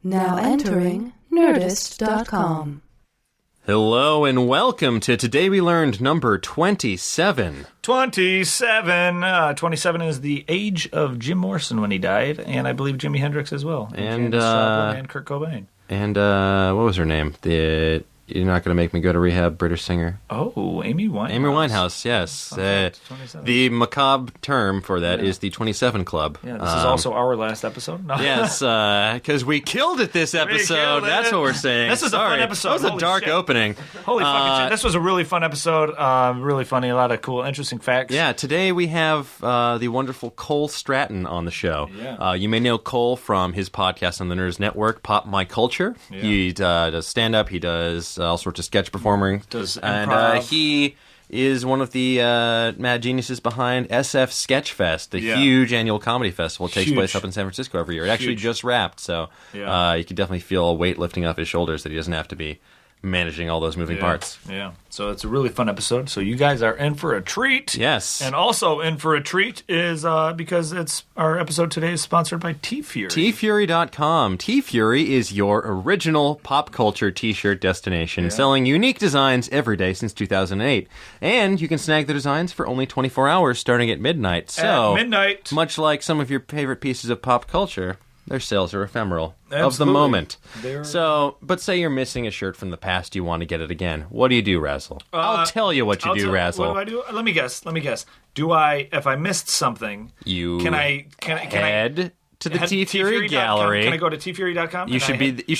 Now entering Nerdist.com. Hello and welcome to Today We Learned number 27. 27 is the age of Jim Morrison when he died, and I believe Jimi Hendrix as well. And Kurt Cobain. And what was her name? You're Not Gonna Make Me Go to Rehab, British singer. Oh, Amy Winehouse. Amy Winehouse, yes. The macabre term for that is the 27 Club. Yeah, this is also our last episode. No. Yes, because we killed it this episode. That's what we're saying. This was a fun episode. That was a dark opening. Holy fucking shit. This was a really fun episode. Really funny. A lot of cool, interesting facts. Yeah, today we have the wonderful Cole Stratton on the show. Yeah. You may know Cole from his podcast on the Nerds Network, Pop My Culture. Yeah. He does stand-up. He does all sorts of sketch performing. Does improv. And he is one of the mad geniuses behind SF Sketchfest, the huge annual comedy festival. It takes place up in San Francisco every year. It actually just wrapped, so you can definitely feel a weight lifting off his shoulders that he doesn't have to be managing all those moving parts. Yeah. So it's a really fun episode. So you guys are in for a treat. Yes. And also in for a treat is because our episode today is sponsored by T-Fury. TFury.com. T-Fury is your original pop culture t-shirt destination, selling unique designs every day since 2008. And you can snag the designs for only 24 hours starting at midnight. So, at midnight. Much like some of your favorite pieces of pop culture, their sales are ephemeral. Absolutely. Of the moment. So, but say you're missing a shirt from the past, you want to get it again. What do you do, Razzle? I'll tell you what you do, Razzle. What do I do? Let me guess. Do I, if I missed something, can I head to the T-Fury gallery? Can I go to tfury.com? You should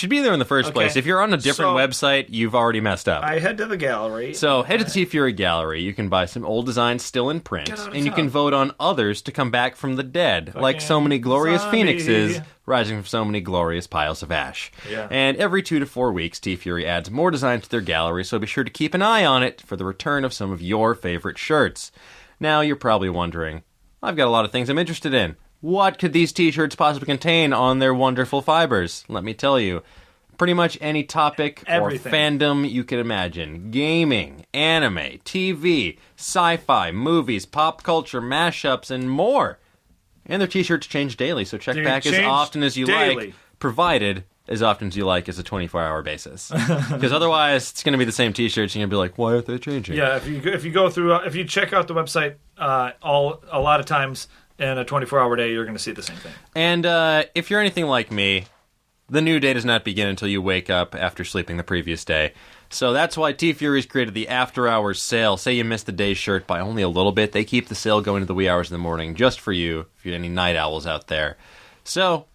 be there in the first place. If you're on a different website, you've already messed up. I head to the gallery. So head to the T-Fury gallery. You can buy some old designs still in print, and you can vote on others to come back from the dead, like so many glorious phoenixes rising from so many glorious piles of ash. Yeah. And every 2 to 4 weeks, T-Fury adds more designs to their gallery, so be sure to keep an eye on it for the return of some of your favorite shirts. Now, you're probably wondering, I've got a lot of things I'm interested in. What could these t-shirts possibly contain on their wonderful fibers? Let me tell you. Pretty much any topic or fandom you can imagine. Gaming, anime, TV, sci-fi, movies, pop culture, mashups, and more. And their t-shirts change daily, so check back as often as you like, provided as often as you like as a 24-hour basis. Because otherwise, it's going to be the same t-shirts, and you're going to be like, why aren't they changing? Yeah, if you go through, if you check out the website, a lot of times in a 24-hour day, you're going to see the same thing. And if you're anything like me, the new day does not begin until you wake up after sleeping the previous day. So that's why T-Fury's created the after-hours sale. Say you missed the day's shirt by only a little bit. They keep the sale going to the wee hours in the morning just for you, if you're any night owls out there. So,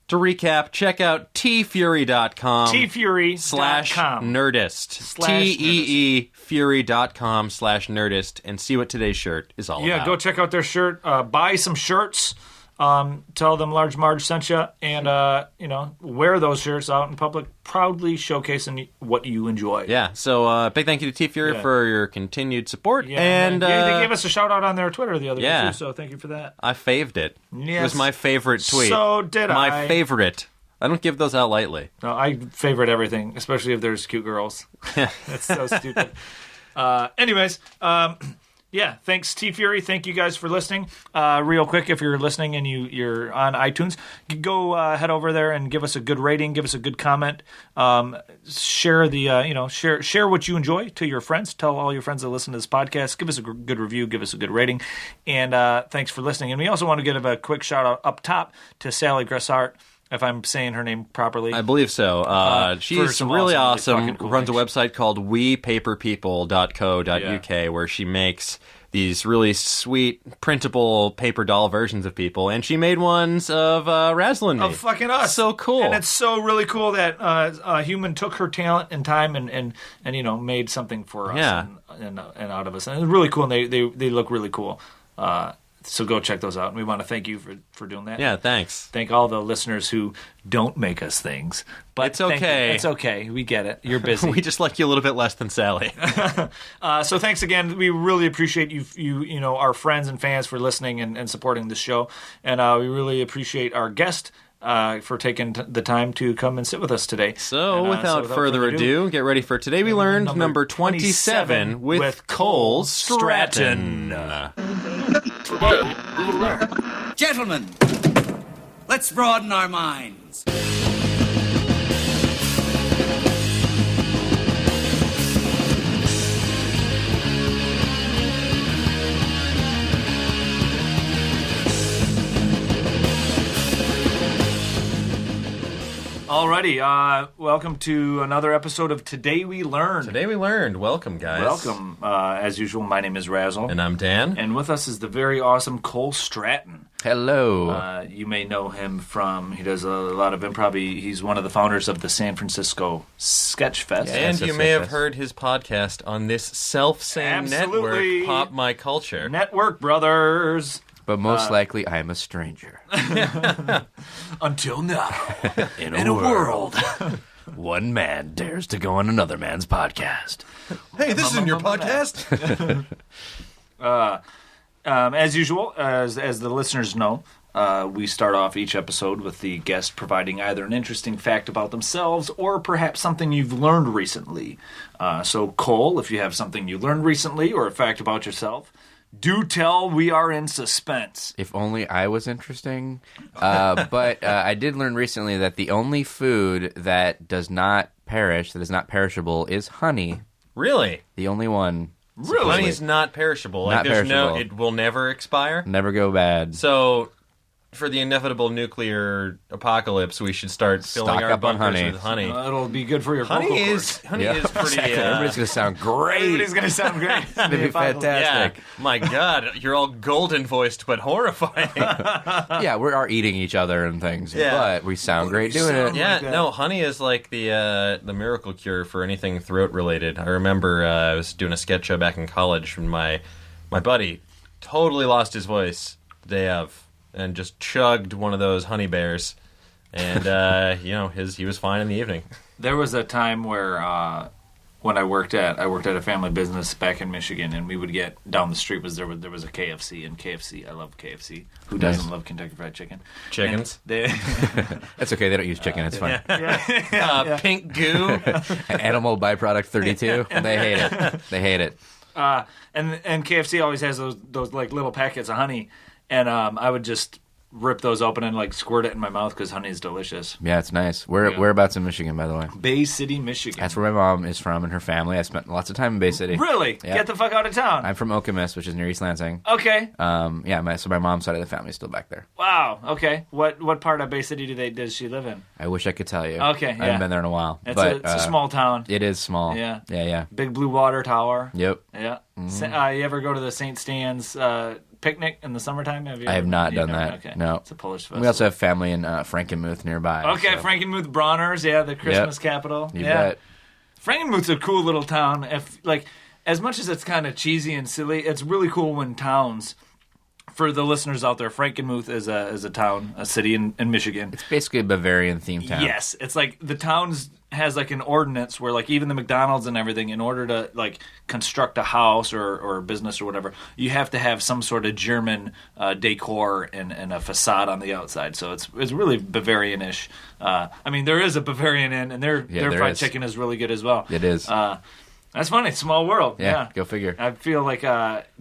to recap, check out tfury.com. tfury.com/nerdist. TEEfury.com/nerdist and see what today's shirt is all about. Yeah, go check out their shirt. Buy some shirts. Tell them Large Marge sent you, and wear those shirts out in public, proudly showcasing what you enjoy. Yeah, so big thank you to T-Fury for your continued support. Yeah, and they gave us a shout out on their Twitter the other day too, so thank you for that. I faved it. Yes. It was my favorite tweet. So did my favorite. I don't give those out lightly. No, I favorite everything, especially if there's cute girls. That's so stupid. Anyways. Yeah, thanks T-Fury. Thank you guys for listening. Real quick, if you're listening and you're on iTunes, go head over there and give us a good rating, give us a good comment. Share share what you enjoy to your friends. Tell all your friends that listen to this podcast. Give us a good review. Give us a good rating. And thanks for listening. And we also want to give a quick shout out up top to Sally Gressart. If I'm saying her name properly. I believe so. She's really awesome. Cool runs a website called wepaperpeople.co.uk where she makes these really sweet, printable paper doll versions of people. And she made ones of Razzle and me. Of fucking us. So cool. And it's so really cool that a human took her talent and time and made something for us and out of us. And it's really cool, and they look really cool. So go check those out. And we want to thank you for doing that. Yeah, thanks. Thank all the listeners who don't make us things. But it's okay. It's okay. We get it. You're busy. We just like you a little bit less than Sally. So thanks again. We really appreciate you our friends and fans for listening and supporting this show. And we really appreciate our guest for taking the time to come and sit with us today. So, without further ado, get ready for Today We Learned number 27 with Cole Stratton. Today we learn. Gentlemen, let's broaden our minds. Alrighty, welcome to another episode of Today We Learned. Today we learned. Welcome, guys. Welcome. As usual, my name is Razzle. And I'm Dan. And with us is the very awesome Cole Stratton. Hello. You may know him from, he does a lot of improv. He's one of the founders of the San Francisco Sketchfest. And you may have heard his podcast on this self-same Absolutely. network, Pop My Culture. Network Brothers. But most likely, I'm a stranger. Until now. In a world. One man dares to go on another man's podcast. Hey, this isn't your podcast. As usual, as the listeners know, we start off each episode with the guest providing either an interesting fact about themselves or perhaps something you've learned recently. So, Cole, if you have something you learned recently or a fact about yourself, do tell. We are in suspense. If only I was interesting. But I did learn recently that the only food that does not perish, that is not perishable, is honey. Really? The only one. Really? Honey's not perishable. Not perishable. It will never expire. Never go bad. So, for the inevitable nuclear apocalypse, we should start filling Stock our up on bunkers honey. with honey. It'll be good for your vocal Honey cords. is pretty. Exactly. Everybody's going to sound great. Everybody's going to sound great. It's It'd be fantastic. Yeah, my God, you're all golden voiced but horrifying. Yeah, we are eating each other and things, Yeah. but we sound great doing it. Yeah, like that. no, honey is like the miracle cure for anything throat related. I remember I was doing a sketch show back in college, and my buddy totally lost his voice the day of, and just chugged one of those honey bears, and he was fine in the evening. There was a time where when I worked at a family business back in Michigan, and we would get down the street there was a KFC, and KFC, I love KFC. Who Nice. doesn't love Kentucky Fried Chicken? Chickens, And they, That's okay. They don't use chicken. It's fine. pink goo. Animal byproduct 32. They hate it. They hate it. and KFC always has those like little packets of honey, and I would just rip those open and like squirt it in my mouth because honey is delicious. Yeah, it's nice. Whereabouts in Michigan, by the way? Bay City, Michigan. That's where my mom is from and her family. I spent lots of time in Bay City. Really? Yeah. Get the fuck out of town. I'm from Okemos, which is near East Lansing. Okay. So my mom's side of the family is still back there. Wow. Okay. What part of Bay City does she live in? I wish I could tell you. Okay, I yeah. haven't been there in a while. It's but a small town. It is small. Yeah. Yeah. Big Blue Water Tower. Yep. Yeah. Mm-hmm. You ever go to the St. Stan's picnic in the summertime? I have not done that. Okay. No. It's a Polish festival. We also have family in Frankenmuth nearby. Okay, so. Frankenmuth Bronner's, the Christmas capital. You yeah. bet. Frankenmuth's a cool little town. As much as it's kind of cheesy and silly, it's really cool when towns. For the listeners out there, Frankenmuth is a town, a city in Michigan. It's basically a Bavarian themed town. Yes, it's like the towns has like an ordinance where like even the McDonald's and everything, in order to like construct a house or a business or whatever, you have to have some sort of German decor and a facade on the outside. So it's really Bavarian-ish. There is a Bavarian Inn, and their fried chicken is really good as well. It is. That's funny. Small world. Yeah, go figure. I feel like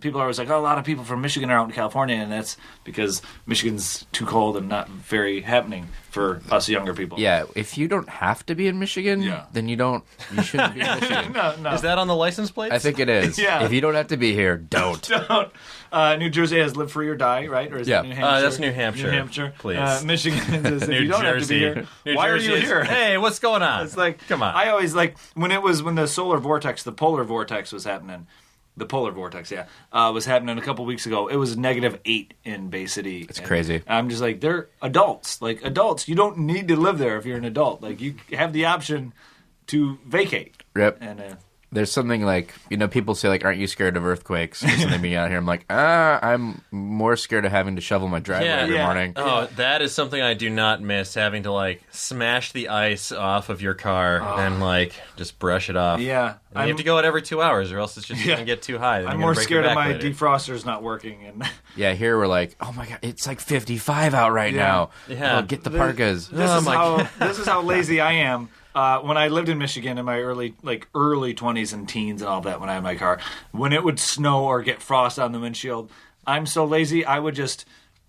people are always like, a lot of people from Michigan are out in California, and that's because Michigan's too cold and not very happening for us younger people. Yeah, if you don't have to be in Michigan, then you shouldn't be in Michigan. No. Is that on the license plates? I think it is. Yeah. If you don't have to be here, don't. Don't. New Jersey has live free or die, right? Or is Yeah. that New Hampshire? That's New Hampshire. New Hampshire. Please. Michigan is if New you don't have to Jersey. be here, New why Jersey are you is, here? Hey, what's going on? It's like, come on. I always like when the solar vortex, the polar vortex was happening. The polar vortex, was happening a couple weeks ago. It was -8 in Bay City. It's crazy. I'm just like, they're adults. Like adults, you don't need to live there if you're an adult. Like you have the option to vacate. Yep. And There's something like, people say, like, aren't you scared of earthquakes or something being out here? I'm like, I'm more scared of having to shovel my driveway every morning. Oh, that is something I do not miss, having to, like, smash the ice off of your car and, like, just brush it off. yeah, And you have to go out every 2 hours, or else it's just going to get too high. Then I'm you're more gonna break your scared of back my later. defroster's not working. And Yeah, here we're like, oh my God, it's like 55 out right Yeah. now. Yeah. Oh, get the parkas. This is how lazy I am. When I lived in Michigan in my early 20s and teens and all that, when I had my car, when it would snow or get frost on the windshield, I'm so lazy, I would just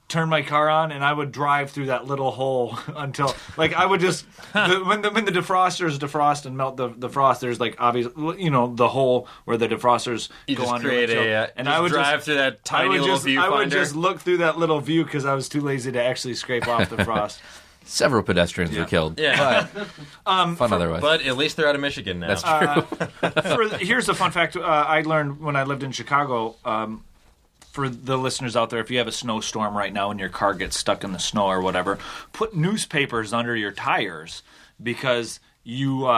turn my car on and I would drive through that little hole until, like, I would just when the defrosters defrost and melt the frost, there's like obviously the hole where the defrosters You go just on create and I would drive through that tiny little viewfinder. I would just look through that little view because I was too lazy to actually scrape off the frost. Several pedestrians were killed. Yeah. But fun otherwise. But at least they're out of Michigan now. That's true. Here's a fun fact I learned when I lived in Chicago. For the listeners out there, if you have a snowstorm right now and your car gets stuck in the snow or whatever, put newspapers under your tires because you,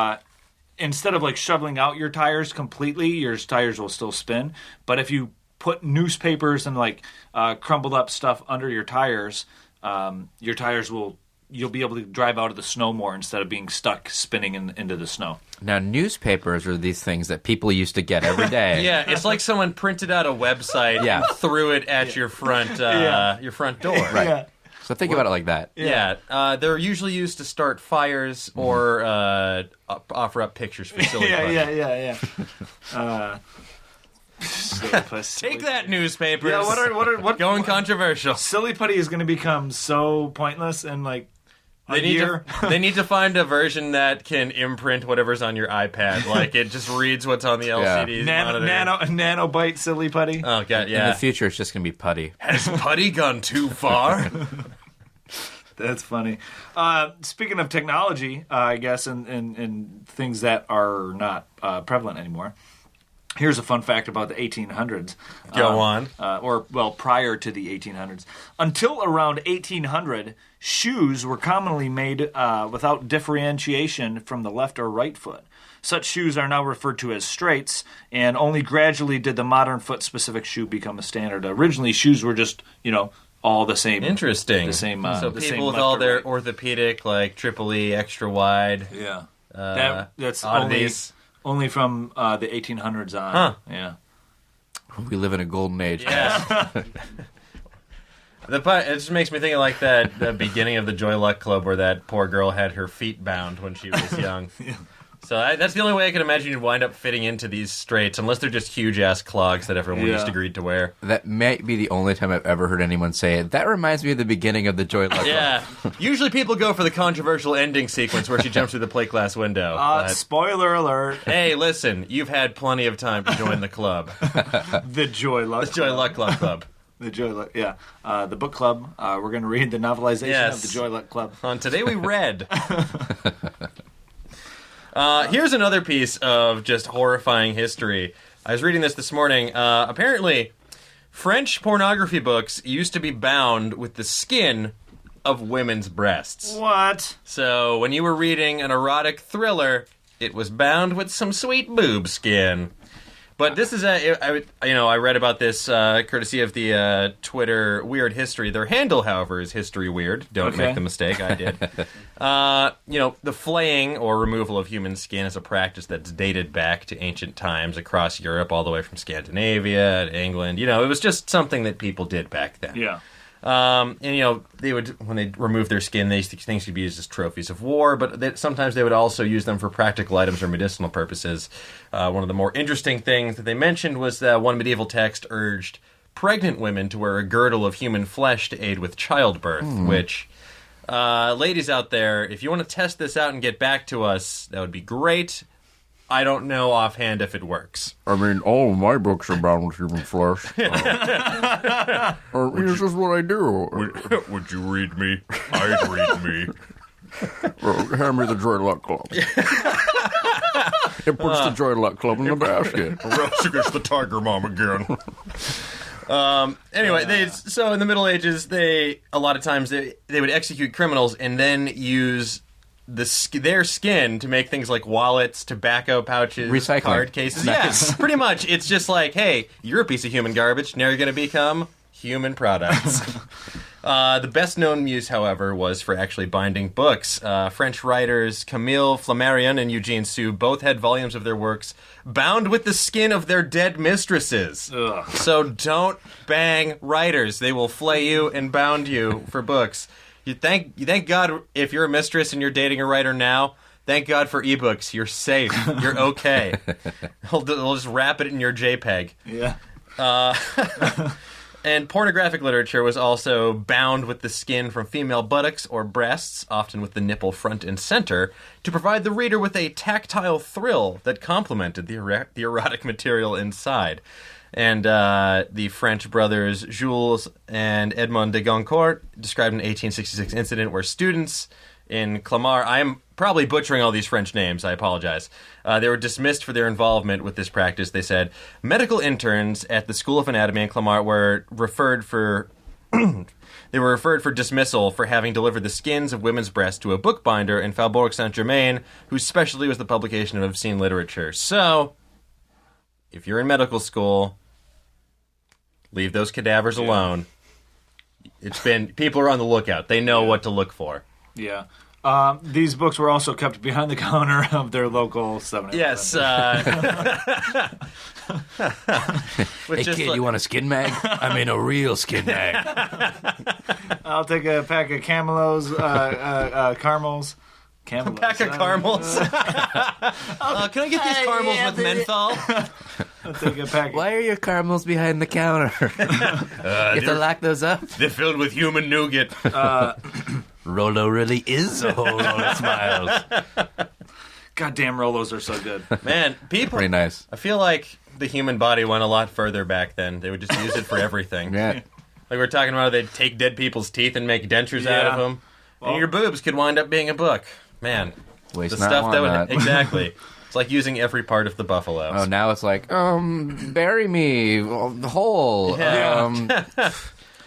instead of like shoveling out your tires completely, your tires will still spin. But if you put newspapers and like crumbled up stuff under your tires will. You'll be able to drive out of the snow more instead of being stuck spinning into the snow. Now, newspapers are these things that people used to get every day. Yeah, it's like someone printed out a website and threw it at your front door. Right. Yeah. So think about it like that. Yeah, they're usually used to start fires or offer up pictures for silly fun. Yeah. Take that, newspapers. Yeah, what going controversial. Silly putty is going to become so pointless and like they need to find a version that can imprint whatever's on your iPad. Like it just reads what's on the LCD monitor. Nanobyte silly putty. Oh god, yeah. In the future, it's just going to be putty. Has putty gone too far? That's funny. Speaking of technology, I guess, and things that are not prevalent anymore. Here's a fun fact about the 1800s. Go on. Prior to the 1800s. Until around 1800, shoes were commonly made without differentiation from the left or right foot. Such shoes are now referred to as straights, and only gradually did the modern foot-specific shoe become a standard. Originally, shoes were just, all the same. Interesting. The same. So the people same with left all or their right. orthopedic, like triple E, extra wide. Yeah. That's oddities. only from the 1800s on. Huh. Yeah. We live in a golden age. Yeah. It just makes me think of like the beginning of the Joy Luck Club where that poor girl had her feet bound when she was young. Yeah. So that's the only way I can imagine you'd wind up fitting into these straights, unless they're just huge-ass clogs that everyone just agreed to wear. That might be the only time I've ever heard anyone say it. That reminds me of the beginning of the Joy Luck Club. Yeah. Usually people go for the controversial ending sequence where she jumps through the plate glass window. But, Spoiler alert. hey, listen, you've had plenty of time to join the club. The Joy Luck The Joy Luck Club. The Joy Luck, yeah. The book club. We're going to read the novelization of the Joy Luck Club. On Today We Read. Here's another piece of just horrifying history. I was reading this morning. Apparently, French pornography books used to be bound with the skin of women's breasts. What? So when you were reading an erotic thriller, it was bound with some sweet boob skin. But this is I read about this courtesy of the Twitter Weird History. Their handle, however, is History Weird. Don't make the mistake I did. The flaying or removal of human skin is a practice that's dated back to ancient times across Europe, all the way from Scandinavia to England. It was just something that people did back then. Yeah. They would, when they remove their skin, these things could be used as trophies of war, but sometimes they would also use them for practical items or medicinal purposes. One of the more interesting things that they mentioned was that one medieval text urged pregnant women to wear a girdle of human flesh to aid with childbirth, which, ladies out there, if you want to test this out and get back to us, that would be great. I don't know offhand if it works. I mean, all of my books are bound with human flesh. This is what I do. Would you read me? I'd read me. Hand me the Joy Luck Club. It puts the Joy Luck Club in the basket. Rush against the tiger mom again. Anyway, so in the Middle Ages, a lot of times they would execute criminals and then use their skin to make things like wallets, tobacco pouches, recycling card cases. Nice. Yeah, pretty much. It's just like, hey, you're a piece of human garbage. Now you're going to become human products. The best-known use, however, was for actually binding books. French writers Camille Flammarion and Eugene Sue both had volumes of their works bound with the skin of their dead mistresses. Ugh. So don't bang writers. They will flay you and bound you for books. You thank God if you're a mistress and you're dating a writer now. Thank God for ebooks. You're safe. You're okay. They'll just wrap it in your JPEG. Yeah. And pornographic literature was also bound with the skin from female buttocks or breasts, often with the nipple front and center, to provide the reader with a tactile thrill that complemented the erotic material inside. And the French brothers Jules and Edmond de Goncourt described an 1866 incident where students in Clamart, I am probably butchering all these French names, I apologize. They were dismissed for their involvement with this practice. They said, medical interns at the School of Anatomy in Clamart were referred for... They were referred for dismissal for having delivered the skins of women's breasts to a bookbinder in Faubourg Saint-Germain, whose specialty was the publication of obscene literature. So, if you're in medical school, leave those cadavers alone. People are on the lookout. They know what to look for. Yeah. These books were also kept behind the counter of their local 7-Eleven. Yes. Hey, kid, you want a skin mag? I mean, a real skin mag. I'll take a pack of Camelos, caramels. Camelos. A pack of caramels. Can I get these caramels with menthol? I'll take a pack. Why are your caramels behind the counter? You have to lock those up? They're filled with human nougat. Rolo really is a whole lot of smiles. Goddamn Rolos are so good. Man, people... Pretty nice. I feel like the human body went a lot further back then. They would just use it for everything. Yeah. Like we were talking about, they'd take dead people's teeth and make dentures out of them. And your boobs could wind up being a book. Man, Waste the not, stuff want that would... not. Exactly. It's like using every part of the buffalo. Oh, now it's like, bury me whole. Yeah.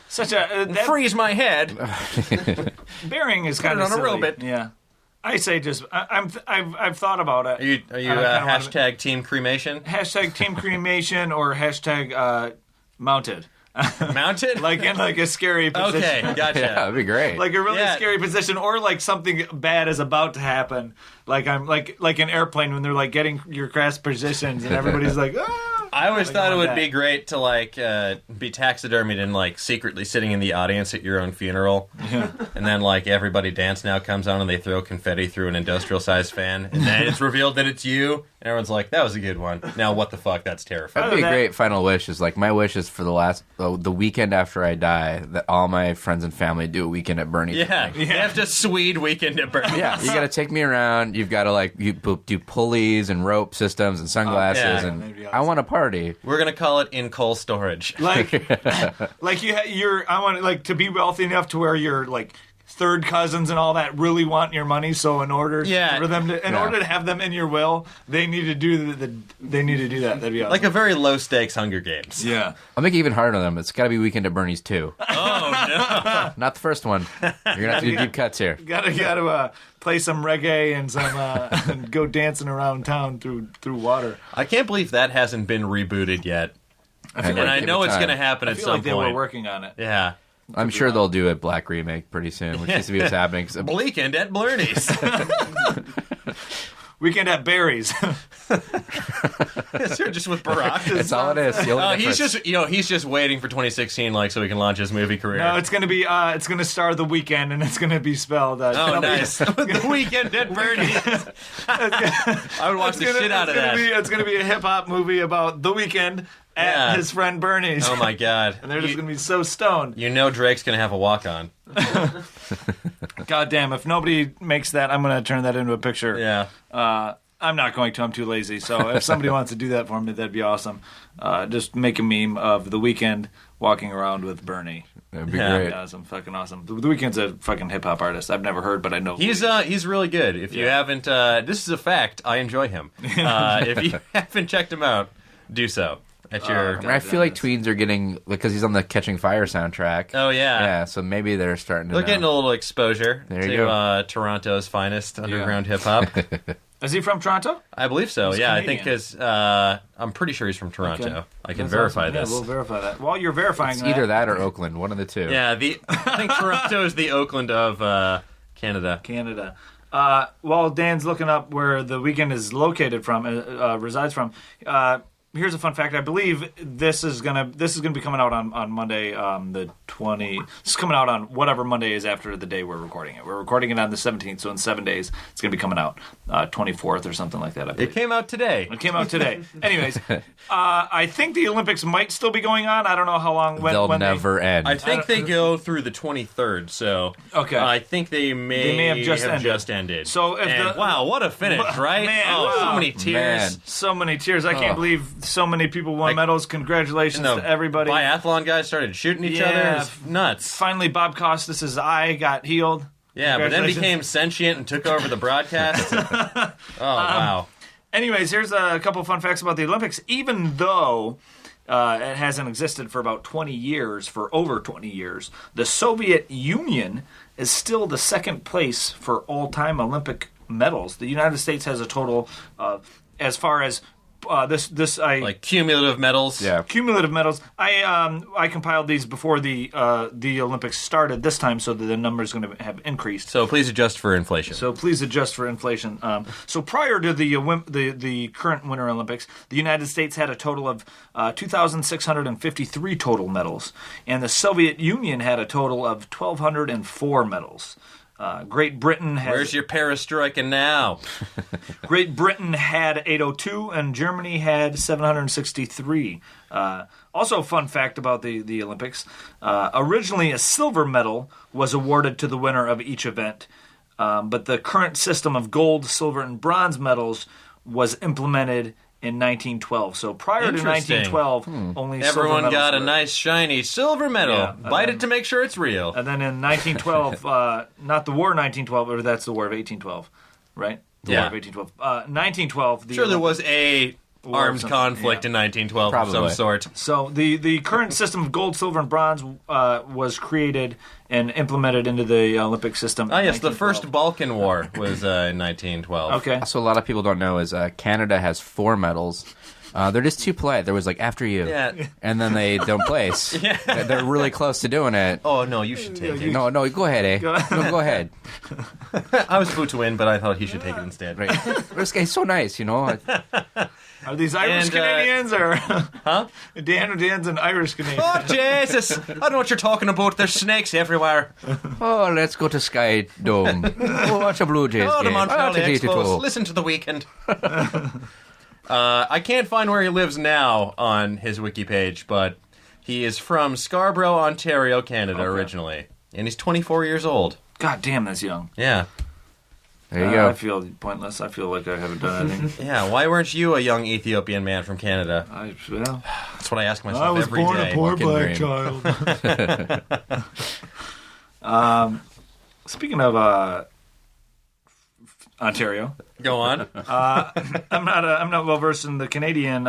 Such a Freeze my head. bearing is kind it of on a silly. robot. Yeah, I say just I've thought about it. Are you I kinda hashtag team cremation? Hashtag team cremation or hashtag mounted. Mounted? Like in like a scary position. Okay, gotcha. Yeah, that'd be great. Like a really Yeah. scary position, or like something bad is about to happen. Like I'm like an airplane when they're like getting your crash positions and everybody's like, ah. I always thought it on would that. be great to like be taxidermied and like secretly sitting in the audience at your own funeral, and then like Everybody Dance Now comes on and they throw confetti through an industrial-sized fan, and then it's revealed that it's you, and everyone's like, "That was a good one." Now what the fuck? That's terrifying. That'd be a that- great final wish. Is like my wish is for the weekend after I die that all my friends and family do a weekend at Bernie's. Yeah, you have to Swede weekend at Bernie's. Yeah, you got to take me around. You've got to like do pulleys and rope systems and sunglasses, yeah. That'd and be I want a party. We're gonna call it in coal storage. Like you're I want like to be wealthy enough to where you're like third cousins and all that really want your money. So in order for them to order to have them in your will, they need to do they need to do that. That'd be awesome. Like a very low stakes Hunger Games. yeah. I'll make it even harder on them. It's got to be weekend at Bernie's too. Oh no! Not the first one. You're gonna have to do deep cuts here. Gotta play some reggae and some and go dancing around town through water. I can't believe that hasn't been rebooted yet. And I know it's going to happen I at feel some like they point. were working on it. Yeah. I'm sure they'll do a black remake pretty soon, which seems to be what's happening. 'Cause Bleakend at Blernie's. Weekend at Barry's. Sure, just with Barack. That's all it is. The only He's difference. he's just waiting for 2016, like, so he can launch his movie career. No, it's gonna be it's gonna star The Weekend, and it's gonna be spelled. Oh, nice. The Weekend at Bernie's. I would watch the shit out of that. It's gonna be a hip hop movie about The Weekend at Yeah. his friend Bernie's. Oh my god. And they're just gonna be so stoned. You know Drake's gonna have a walk on. God damn! If nobody makes that, I'm gonna turn that into a picture. Yeah. I'm not going to. I'm too lazy. So if somebody wants to do that for me, that'd be awesome. Just make a meme of The Weeknd walking around with Bernie. That'd be Yeah. great. Awesome, fucking awesome. The Weeknd's a fucking hip hop artist. I've never heard, but I know He's really good. If you haven't, this is a fact. I enjoy him. If you haven't checked him out, do so. At your. I mean, I feel like tweens are getting, because he's on the Catching Fire soundtrack. Oh yeah. Yeah, so maybe they're starting to They're know. getting a little exposure There you to go. Toronto's finest underground hip hop. Is he from Toronto? I believe so. He's Yeah, I Canadian. think because I'm pretty sure he's from Toronto. Okay. I can That's verify awesome. this. Yeah, we'll verify that. While you're verifying It's either that or Oakland, one of the two. Yeah, I think Toronto is the Oakland of Canada. Canada. While Dan's looking up where The Weeknd is located from, resides from, here's a fun fact. I believe this is gonna be coming out on Monday, the 20. It's coming out on whatever Monday is after the day we're recording it. We're recording it on the 17th, so in 7 days it's gonna be coming out 24th or something like that. I believe. It came out today. It came out today. Anyways, I think the Olympics might still be going on. I don't know how long. They'll when never end. I think they go through the 23rd, so Okay. I think they may have just ended. So if and the- wow, what a finish, right? Man, oh, wow. so many tears. Man. So many tears. I can't believe So many people won medals. Congratulations to everybody. Biathlon guys started shooting each other. It was nuts. Finally, Bob Costas' eye got healed. Yeah, but then became sentient and took over the broadcast. Wow. Anyways, here's a couple fun facts about the Olympics. Even though it hasn't existed for about 20 years, for over 20 years, the Soviet Union is still the second place for all-time Olympic medals. The United States has a total of, as far as like cumulative medals. Yeah. Cumulative medals. I compiled these before the Olympics started this time, so that the number is going to have increased. So please adjust for inflation. So prior to the current Winter Olympics, the United States had a total of 2,653 total medals, and the Soviet Union had a total of 1,204 medals. Great Britain has... Where's your perestroika now? Great Britain had 802, and Germany had 763. Also, fun fact about the Olympics. Originally, a silver medal was awarded to the winner of each event, but the current system of gold, silver, and bronze medals was implemented in 1912. So prior to 1912, only everyone got a were. Nice shiny silver medal. Yeah, Bite it to make sure it's real. And then in 1912, not the War of 1912, or that's the War of 1812, right? War of 1812. 1912. Sure, there was a armed conflict in 1912 of some sort. So the current system of gold, silver, and bronze was created and implemented into the Olympic system. Ah, yes, the first Balkan War was in 1912. Okay. So a lot of people don't know is Canada has 4 medals. They're just too polite. There was like after you, and then they don't place. They're really close to doing it. Oh no, you should take it. No, go ahead, eh? No, go ahead. I was about to win, but I thought he should take it instead. Right. This guy's so nice, you know. Are these Irish Canadians or huh? Dan's an Irish Canadian. Oh Jesus! I don't know what you're talking about. There's snakes everywhere. Oh, let's go to Sky Dome. Oh, watch a Blue Jays the game. Montreal Expos. Listen to the weekend. I can't find where he lives now on his wiki page, but he is from Scarborough, Ontario, Canada originally, and he's 24 years old. God damn, that's young. Yeah. There you go. I feel pointless. I feel like I haven't done anything. Yeah, why weren't you a young Ethiopian man from Canada? That's what I ask myself every day. I was born a poor black child. Speaking of Ontario, go on. I'm not well versed in the Canadian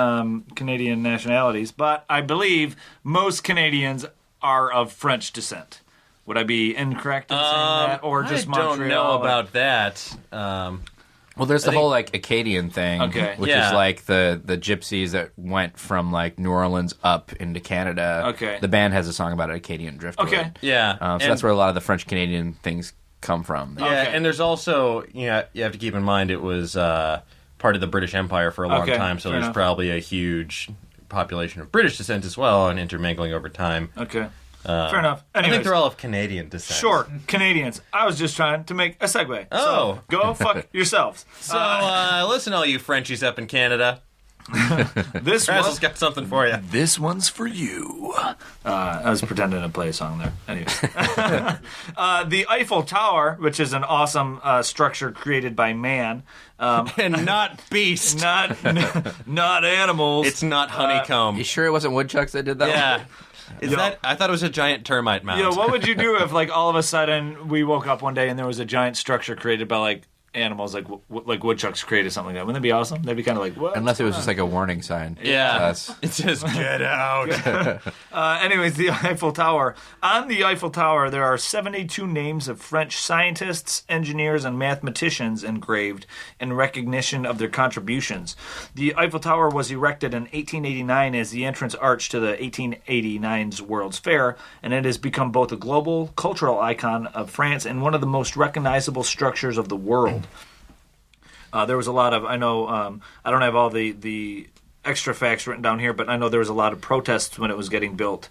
nationalities, but I believe most Canadians are of French descent. Would I be incorrect in saying that, or just Montreal? I don't know about that. Well, there's the whole like Acadian thing, which is like the gypsies that went from like New Orleans up into Canada. Okay, the band has a song about Acadian driftwood. Okay, yeah, so that's where a lot of the French Canadian things come from. Yeah, and there's also you have to keep in mind it was part of the British Empire for a long time, so there's probably a huge population of British descent as well, and intermingling over time. Okay. Fair enough. Anyways, I think they're all of Canadian descent. Sure, Canadians. I was just trying to make a segue. Oh. So, go fuck yourselves. So, listen, all you Frenchies up in Canada. This Razzle's got something for you. This one's for you. I was pretending to play a song there. Anyway. The Eiffel Tower, which is an awesome structure created by man. And not beast. Not animals. It's not honeycomb. You sure it wasn't woodchucks that did that? Yeah. I thought it was a giant termite mound. Yeah, what would you do if, like, all of a sudden we woke up one day and there was a giant structure created by, like, animals, like woodchucks created something like that? Wouldn't that be awesome? They'd be kind of like, what? Unless it was just like a warning sign. Yeah. It says, get out. Anyways, the Eiffel Tower. On the Eiffel Tower, there are 72 names of French scientists, engineers, and mathematicians engraved in recognition of their contributions. The Eiffel Tower was erected in 1889 as the entrance arch to the 1889's World's Fair, and it has become both a global cultural icon of France and one of the most recognizable structures of the world. There was a lot of, I know, I don't have all the extra facts written down here, but I know there was a lot of protests when it was getting built,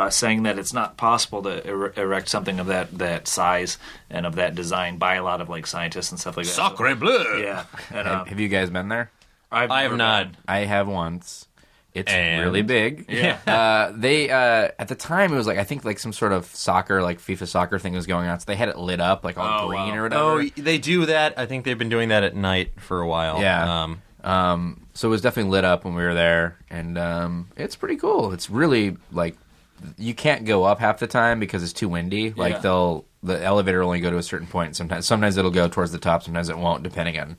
saying that it's not possible to erect something of that size and of that design by a lot of like scientists and stuff like that. Sacre bleu! Yeah. And, Have you guys been there? I have not. I have once. It's And? really big. Yeah. They at the time it was like I think like some sort of soccer, like FIFA soccer thing was going on, so they had it lit up like all green or whatever. Oh, they do that. I think they've been doing that at night for a while. Yeah. So it was definitely lit up when we were there, and it's pretty cool. It's really like you can't go up half the time because it's too windy. Like the elevator will only go to a certain point. Sometimes it'll go towards the top. Sometimes it won't, depending on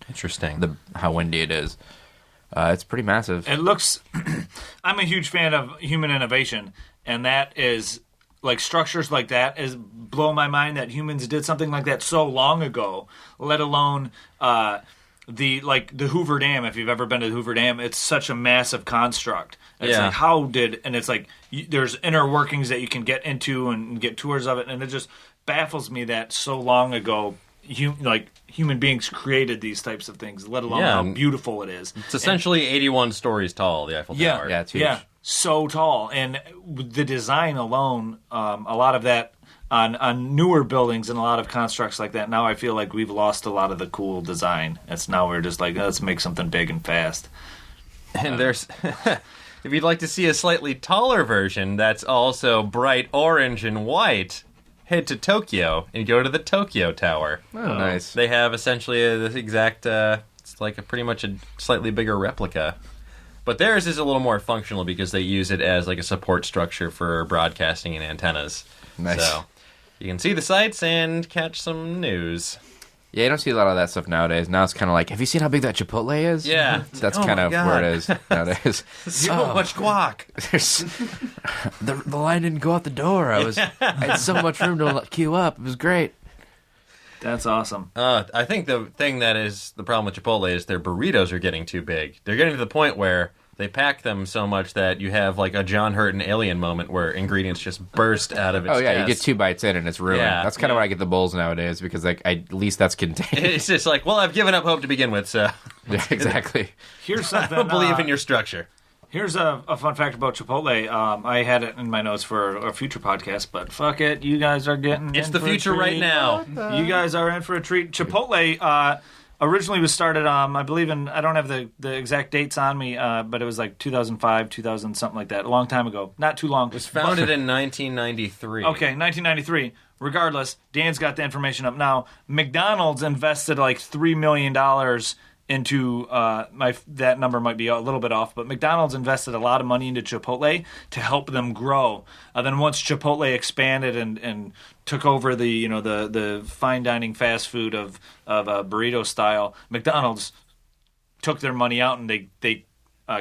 how windy it is. It's pretty massive. It looks. I'm a huge fan of human innovation, and that is like structures like that is blow my mind that humans did something like that so long ago. Let alone. The Hoover Dam, if you've ever been to the Hoover Dam, it's such a massive construct. It's like and it's like there's inner workings that you can get into and get tours of it, and it just baffles me that so long ago human beings created these types of things, let alone how beautiful it is. It's essentially 81 stories tall, the Eiffel Tower. Yeah, it's huge. Yeah, so tall. And the design alone, a lot of that on newer buildings and a lot of constructs like that, now I feel like we've lost a lot of the cool design. It's now we're just like, let's make something big and fast. And there's, if you'd like to see a slightly taller version that's also bright orange and white, head to Tokyo and go to the Tokyo Tower. Oh, nice. They have essentially this exact, it's like pretty much a slightly bigger replica. But theirs is a little more functional because they use it as like a support structure for broadcasting and antennas. Nice. So you can see the sights and catch some news. Yeah, you don't see a lot of that stuff nowadays. Now it's kind of like, have you seen how big that Chipotle is? Yeah. That's Oh kind my of God. where it is nowadays. So much guac. The line didn't go out the door. I had so much room to queue up. It was great. That's awesome. I think the thing that is the problem with Chipotle is their burritos are getting too big. They're getting to the point where they pack them so much that you have like a John Hurt and Alien moment where ingredients just burst out of its Oh, yeah, you chest. get 2 bites in and it's ruined. Yeah. That's kind of why I get the bowls nowadays because like at least that's contained. It's just like, well, I've given up hope to begin with, so Yeah, exactly. Here's something. I don't believe in your structure. Here's a fun fact about Chipotle. I had it in my notes for a future podcast, but fuck it, you guys are getting. It's in the for a future right treat. now. You guys are in for a treat. Chipotle originally was started, I believe in, I don't have the exact dates on me, but it was like 2005, 2000, something like that, a long time ago. Not too long. It was founded in 1993. Okay, 1993. Regardless, Dan's got the information up now. McDonald's invested like $3 million into that number might be a little bit off, but McDonald's invested a lot of money into Chipotle to help them grow. Then once Chipotle expanded and took over the fine dining fast food of burrito style, McDonald's took their money out and they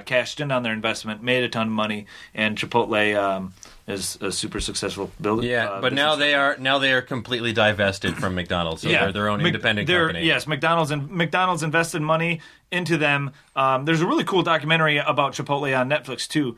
cashed in on their investment, made a ton of money, and Chipotle is a super successful building. Yeah, but now they are completely divested from McDonald's, so they're their own independent company. Yes, McDonald's invested money into them. There's a really cool documentary about Chipotle on Netflix too.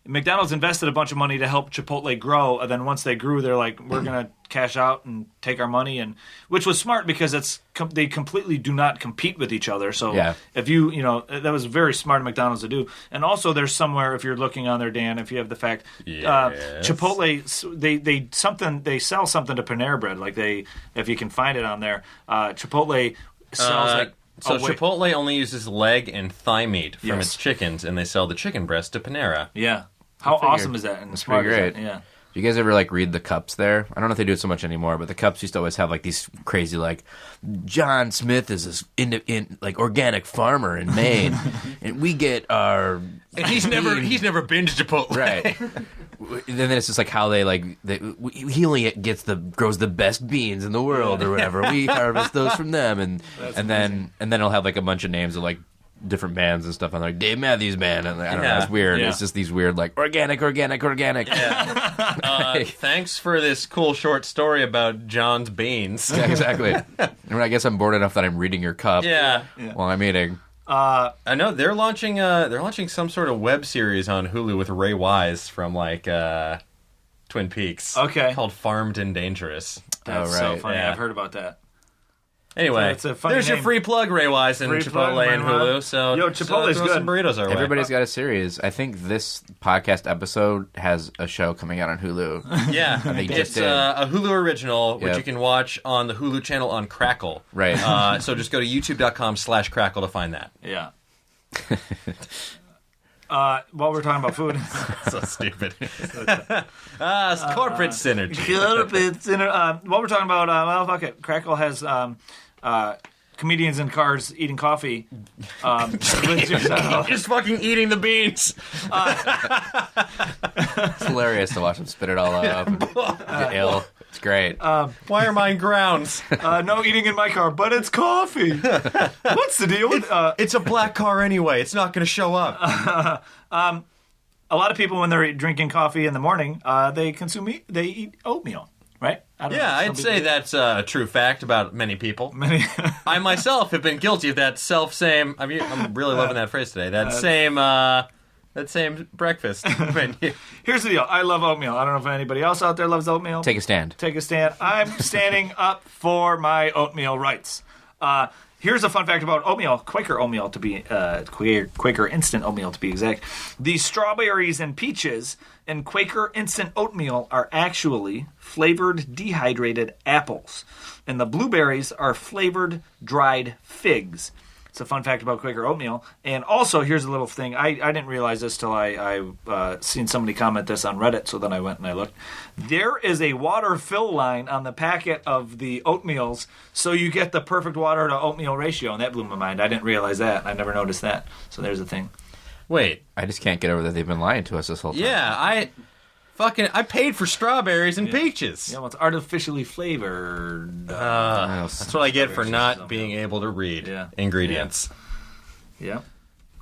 McDonald's invested a bunch of money to help Chipotle grow, and then once they grew, they're like, we're gonna cash out and take our money, and which was smart because they completely do not compete with each other. So if that was very smart of McDonald's to do. And also, there's somewhere, if you're looking on there, Dan, if you have the fact, Chipotle they sell something to Panera Bread, like if you can find it on there, Chipotle sells Chipotle only uses leg and thigh meat from Yes. its chickens, and they sell the chicken breast to Panera. Yeah. How figured. awesome is that? And That's smart pretty is that? great. Yeah. Do you guys ever like read the cups there? I don't know if they do it so much anymore, but the cups used to always have like these crazy like John Smith is this like organic farmer in Maine, and we get our And he's never been to Chipotle. right. And then it's just like how he only grows the best beans in the world or whatever. We harvest those from them, and then it'll have like a bunch of names of like different bands and stuff on there, like Dave Matthews Band, and I don't know, it's weird. Yeah. It's just these weird like organic. Thanks for this cool short story about John's beans. Yeah, exactly. And I guess I'm bored enough that I'm reading your cup while I'm eating. I know they're launching some sort of web series on Hulu with Ray Wise from like Twin Peaks. Okay. Called Farmed and Dangerous. That's Oh, so right. funny. Yeah. I've heard about that. Anyway, It's a funny there's your name. free plug, Ray Wise and Free Chipotle plug, and Ray Hulu. Wise. So Yo, Chipotle's throw some good. burritos our way. Everybody's got a series. I think this podcast episode has a show coming out on Hulu. Yeah, they just it's did. A Hulu original, which Yep. you can watch on the Hulu channel on Crackle. Right. So just go to youtube.com/Crackle to find that. Yeah. While we're talking about food, So stupid. It's corporate synergy. while we're talking about, well, fuck it. Crackle has comedians in cars eating coffee. Just fucking eating the beans. It's hilarious to watch them spit it all up and get ill. It's great. Why are mine grounds? No eating in my car, but it's coffee. What's the deal with It's a black car anyway. It's not going to show up. a lot of people when they're drinking coffee in the morning, they eat oatmeal, right? I don't know. Yeah, Some I'd say people- that's a true fact about many people. I myself have been guilty of that self-same... I mean, I'm really loving that phrase today. That same breakfast menu. Here's the deal. I love oatmeal. I don't know if anybody else out there loves oatmeal. Take a stand. Take a stand. I'm standing up for my oatmeal rights. Here's a fun fact about oatmeal, Quaker oatmeal to be Quaker instant oatmeal to be exact. The strawberries and peaches in Quaker instant oatmeal are actually flavored dehydrated apples, and the blueberries are flavored dried figs. It's a fun fact about Quaker oatmeal. And also, here's a little thing. I didn't realize this till I seen somebody comment this on Reddit, so then I went and I looked. There is a water fill line on the packet of the oatmeals, so you get the perfect water to oatmeal ratio, and that blew my mind. I didn't realize that. I never noticed that. So there's the thing. Wait. I just can't get over that they've been lying to us this whole time. Yeah, I paid for strawberries and peaches. Yeah, well, it's artificially flavored. That's what I get for not being able to read ingredients. Yeah.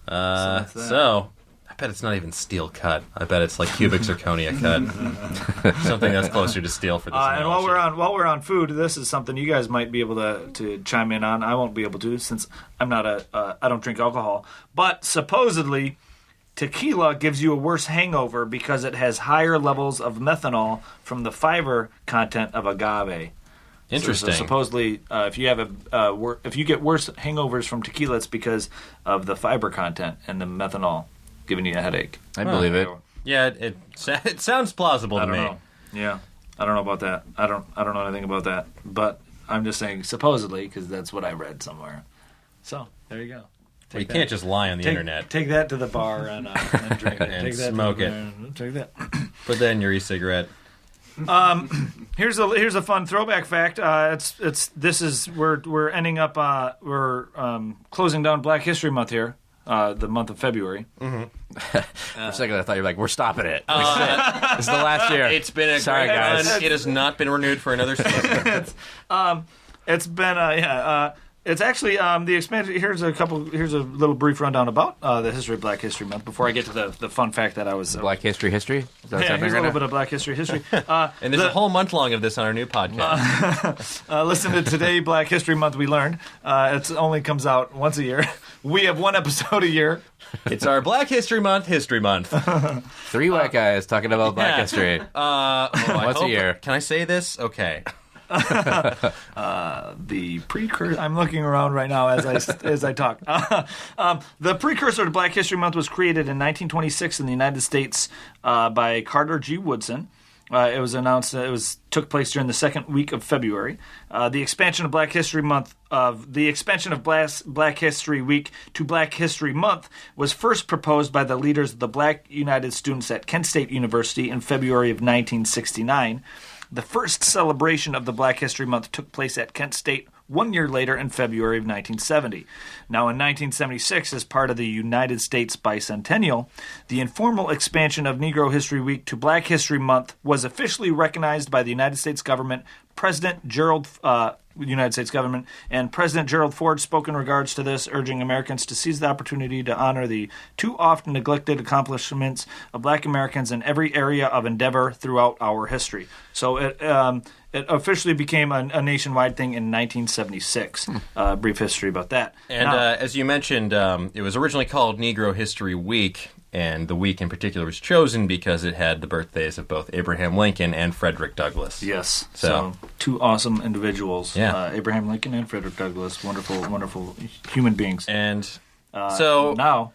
So, I bet it's not even steel cut. I bet it's like cubic zirconia cut. Something that's closer to steel for this And analogy. while we're on food, this is something you guys might be able to chime in on. I won't be able to since I'm not I don't drink alcohol. But supposedly, tequila gives you a worse hangover because it has higher levels of methanol from the fiber content of agave. Interesting. So supposedly, if you have if you get worse hangovers from tequila, it's because of the fiber content and the methanol giving you a headache. I believe it. Yeah, it sounds plausible to I don't me. know. Yeah, I don't know about that. I don't know anything about that. But I'm just saying supposedly because that's what I read somewhere. So there you go. Well, you can't just lie on the internet. Take that to the bar and drink it. And Take that smoke to the it. bar and take that. Put that in your e-cigarette. Here's a fun throwback fact. We're ending up we're closing down Black History Month here. The month of February. For a second, I thought you were like, we're stopping it. This is the last year. It's been a Sorry, great guys. run. It has not been renewed for another season. It's been it's actually the expansion. Here's a little brief rundown about the history of Black History Month before I get to the fun fact that I was Black history? Is that what's yeah, happening here's a right little now? bit of Black history. And there's a whole month long of this on our new podcast. Listen to Today Black History Month. We learned it only comes out once a year. We have one episode a year. It's our Black History Month, History Month. Three white guys talking about Black history. Once a year. Can I say this? Okay. The precursor. I'm looking around right now as I talk. The precursor to Black History Month was created in 1926 in the United States by Carter G. Woodson. It was announced that took place during the second week of February. The expansion of Black History Month Black History Week to Black History Month was first proposed by the leaders of the Black United Students at Kent State University in February of 1969. The first celebration of the Black History Month took place at Kent State 1 year later in February of 1970. Now, in 1976, as part of the United States bicentennial, the informal expansion of Negro History Week to Black History Month was officially recognized by the United States government. United States government and President Gerald Ford spoke in regards to this, urging Americans to seize the opportunity to honor the too often neglected accomplishments of Black Americans in every area of endeavor throughout our history. So it officially became a nationwide thing in 1976. Brief history about that. And Now, as you mentioned, it was originally called Negro History Week, and the week in particular was chosen because it had the birthdays of both Abraham Lincoln and Frederick Douglass. yes, So- two awesome individuals, Yeah. Abraham Lincoln and Frederick Douglass, wonderful, wonderful human beings. And so Now,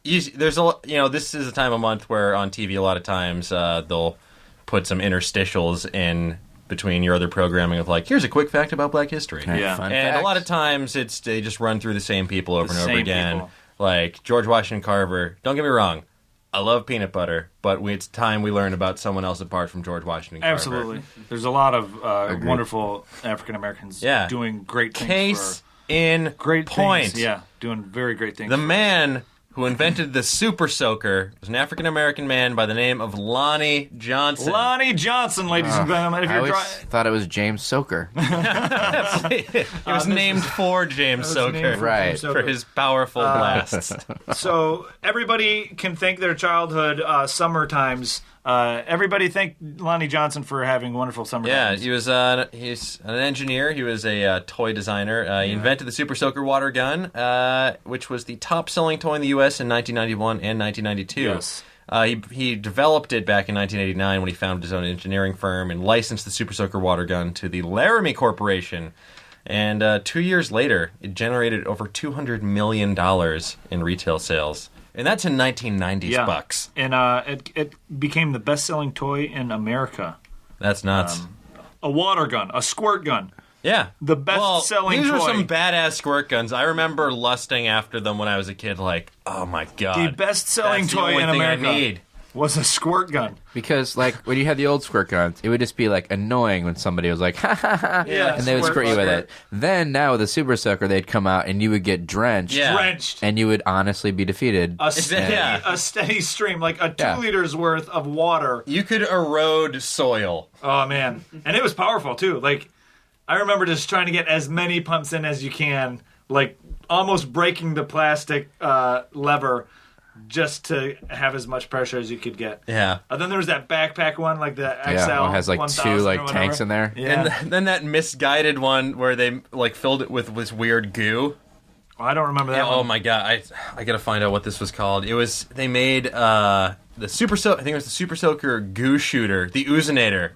there's this is a time of month where on TV a lot of times they'll put some interstitials in between your other programming of like, here's a quick fact about Black history. Yeah. Fun And fact. a lot of times they just run through the same people over and over same again. people. Like George Washington Carver. Don't get me wrong, I love peanut butter, but it's time we learn about someone else apart from George Washington Carver. absolutely. There's a lot of wonderful African Americans Yeah. doing great things Case in Great point. things. Yeah, doing very great things. The man who invented the Super Soaker was an African-American man by the name of Lonnie Johnson. Lonnie Johnson, ladies and gentlemen. If I you're always dry- thought it was James Soaker. It was named for James Soaker. named for Right. James Soaker. For his powerful blasts. So everybody can thank their childhood summer times. Everybody thank Lonnie Johnson for having wonderful summer Yeah, times. he's an engineer. He was a toy designer. He invented the Super Soaker water gun, which was the top-selling toy in the U.S. in 1991 and 1992. Yes. He developed it back in 1989 when he founded his own engineering firm and licensed the Super Soaker water gun to the Laramie Corporation. And 2 years later, it generated over $200 million in retail sales. And that's in 1990s bucks. And it became the best-selling toy in America. That's nuts. A water gun, a squirt gun. Yeah. The best-selling these were toy. some badass squirt guns. I remember lusting after them when I was a kid, like, oh my God. The best-selling That's the toy only in thing America I need. was a squirt gun. Because, like, when you had the old squirt guns, it would just be, like, annoying when somebody was like, ha, ha, ha, Yeah, and they would squirt you with it. Then, now with the Super Soaker, they'd come out and you would get drenched. Yeah. Drenched. And you would honestly be defeated. A steady stream, like a 2 liters worth of water. You could erode soil. Oh, man. And it was powerful, too. Like, I remember just trying to get as many pumps in as you can, like almost breaking the plastic lever just to have as much pressure as you could get. Yeah. Then there was that backpack one, like the XL. Yeah, it has, like, 1000 two, or like, whatever. tanks in there. Yeah. And then that misguided one where they, like, filled it with this weird goo. Oh, I don't remember that Yeah, one. oh my God, I gotta find out what this was called. They made the Super Soaker. I think it was the Super Soaker goo shooter, the Oozinator.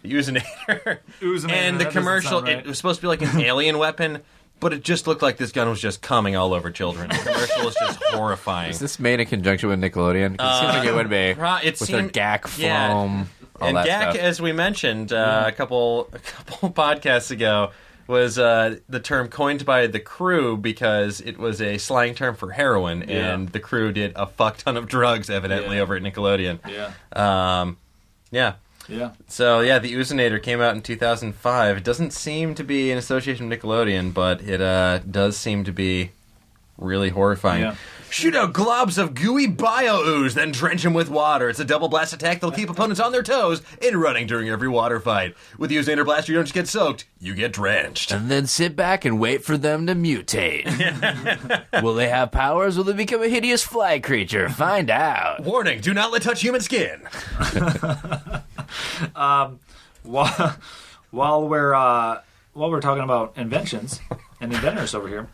The Oozinator. Oozinator, And the that doesn't commercial, sound right. it was supposed to be like an alien weapon, but it just looked like this gun was just coming all over children. The commercial was just horrifying. Is this made in conjunction with Nickelodeon? 'Cause it seems like it would be. It With their seemed- GAC foam, yeah. all And that GAC, stuff. as we mentioned a couple podcasts ago, was the term coined by the crew because it was a slang term for heroin, and the crew did a fuck ton of drugs, evidently, over at Nickelodeon. Yeah. Yeah. Yeah. So, yeah, the Oozinator came out in 2005. It doesn't seem to be in association with Nickelodeon, but it does seem to be really horrifying. Yeah. Shoot out globs of gooey bio-ooze, then drench them with water. It's a double blast attack that'll keep opponents on their toes and running during every water fight. With the Oozinator Blaster, you don't just get soaked, you get drenched. And then sit back and wait for them to mutate. Will they have powers? Will they become a hideous fly creature? Find out. Warning, do not let touch human skin. While we're talking about inventions and inventors over here,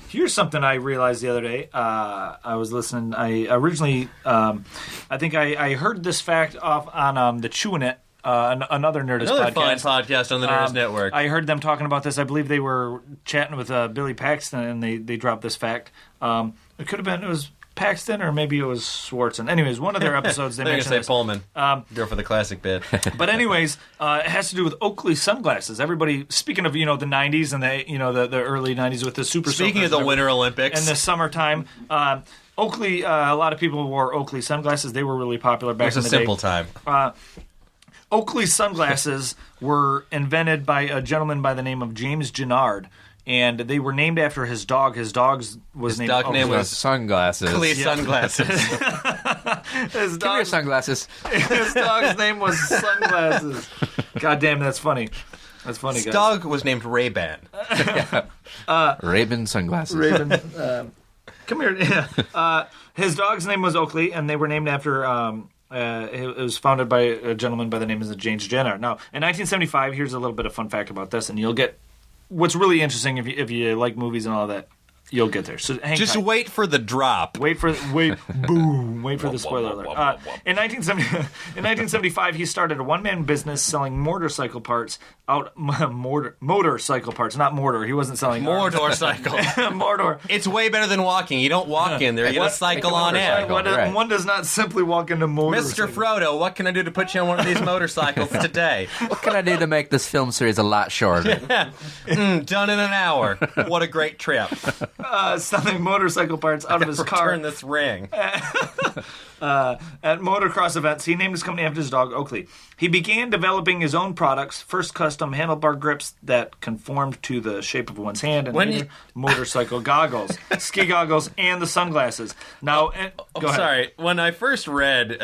here's something I realized the other day. I was listening. I originally, I think I heard this fact off on the Chewin' It, another Nerdist Another podcast. fine podcast on the Nerdist Network. I heard them talking about this. I believe they were chatting with Billy Paxton, and they dropped this fact. It could have been, it was Paxton, or maybe it was Swartzen. Anyways, one of their episodes they They're going to mentioned say this. Pullman. Go for the classic bit. But anyways, it has to do with Oakley sunglasses. Everybody, speaking of the 90s and the early 90s with the Super. Speaking of Soakers the Winter Olympics. and the summertime, Oakley. A lot of people wore Oakley sunglasses. They were really popular back It was in a the simple day. time. Oakley sunglasses were invented by a gentleman by the name of James Gennard, and they were named after his dog. His dog's was named. dog name was Sunglasses. Oakley sunglasses. his Give me your sunglasses. His dog's name was Sunglasses. God damn, that's funny. That's funny, His guys. dog was named Ray-Ban. Raven sunglasses. Raven. Come here. Yeah. His dog's name was Oakley, and they were named after. It was founded by a gentleman by the name of James Jenner. Now, in 1975, here's a little bit of fun fact about this, and you'll get what's really interesting if you like movies and all that. You'll get there. So hang Just tight. wait for the drop. Wait for the spoiler alert. In 1975, he started a one-man business selling motorcycle parts motorcycle parts, not mortar. He wasn't selling Mordor cycle. Mordor. It's way better than walking. You don't walk in there. You gotta cycle on in. motorcycle. Right. One does not simply walk into motorcycle. Mr. Frodo, what can I do to put you on one of these motorcycles today? What can I do to make this film series a lot shorter? Done in an hour. What a great trip. selling motorcycle parts out of his car. Return this ring. At motocross events, he named his company after his dog, Oakley. He began developing his own products, first custom handlebar grips that conformed to the shape of one's hand, and later motorcycle goggles, ski goggles, and the sunglasses. Now, go ahead. Sorry. When I first read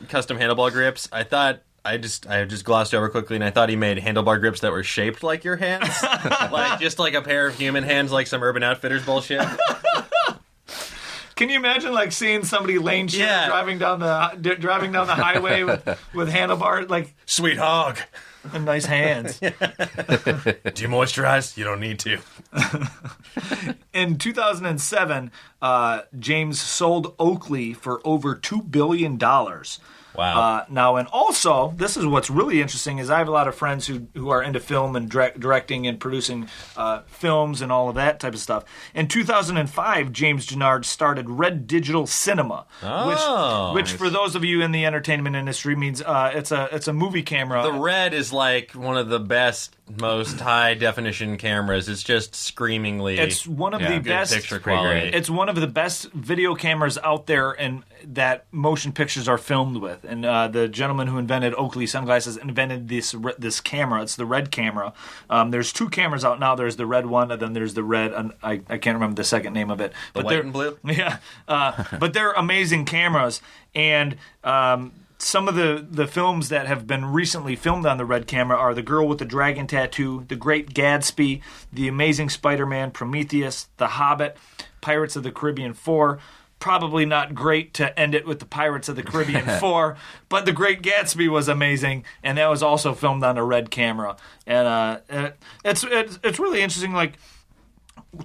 custom handlebar grips, I thought I just glossed over quickly, and I thought he made handlebar grips that were shaped like your hands, just like a pair of human hands, like some Urban Outfitters bullshit. Can you imagine seeing somebody lane share driving down the highway with handlebar Sweet hog. and nice hands? Do you moisturize? You don't need to. In 2007, James sold Oakley for over $2 billion. Wow. Now, and also, this is what's really interesting, is I have a lot of friends who are into film and directing and producing films and all of that type of stuff. In 2005, James Gennard started Red Digital Cinema, which for those of you in the entertainment industry means it's a movie camera. The Red is like one of the best, most high definition cameras. It's just screamingly. It's one of the best picture quality. It's one of the best video cameras out there, and that motion pictures are filmed with. And the gentleman who invented Oakley sunglasses invented this camera. It's the Red camera. There's two cameras out now. There's the red one, and then there's the red. And I can't remember the second name of it. The white and blue. Yeah, but they're amazing cameras. And some of the films that have been recently filmed on the Red camera are The Girl with the Dragon Tattoo, The Great Gatsby, The Amazing Spider-Man, Prometheus, The Hobbit, Pirates of the Caribbean 4. Probably not great to end it with the Pirates of the Caribbean 4, but The Great Gatsby was amazing, and that was also filmed on a Red camera. And it's really interesting,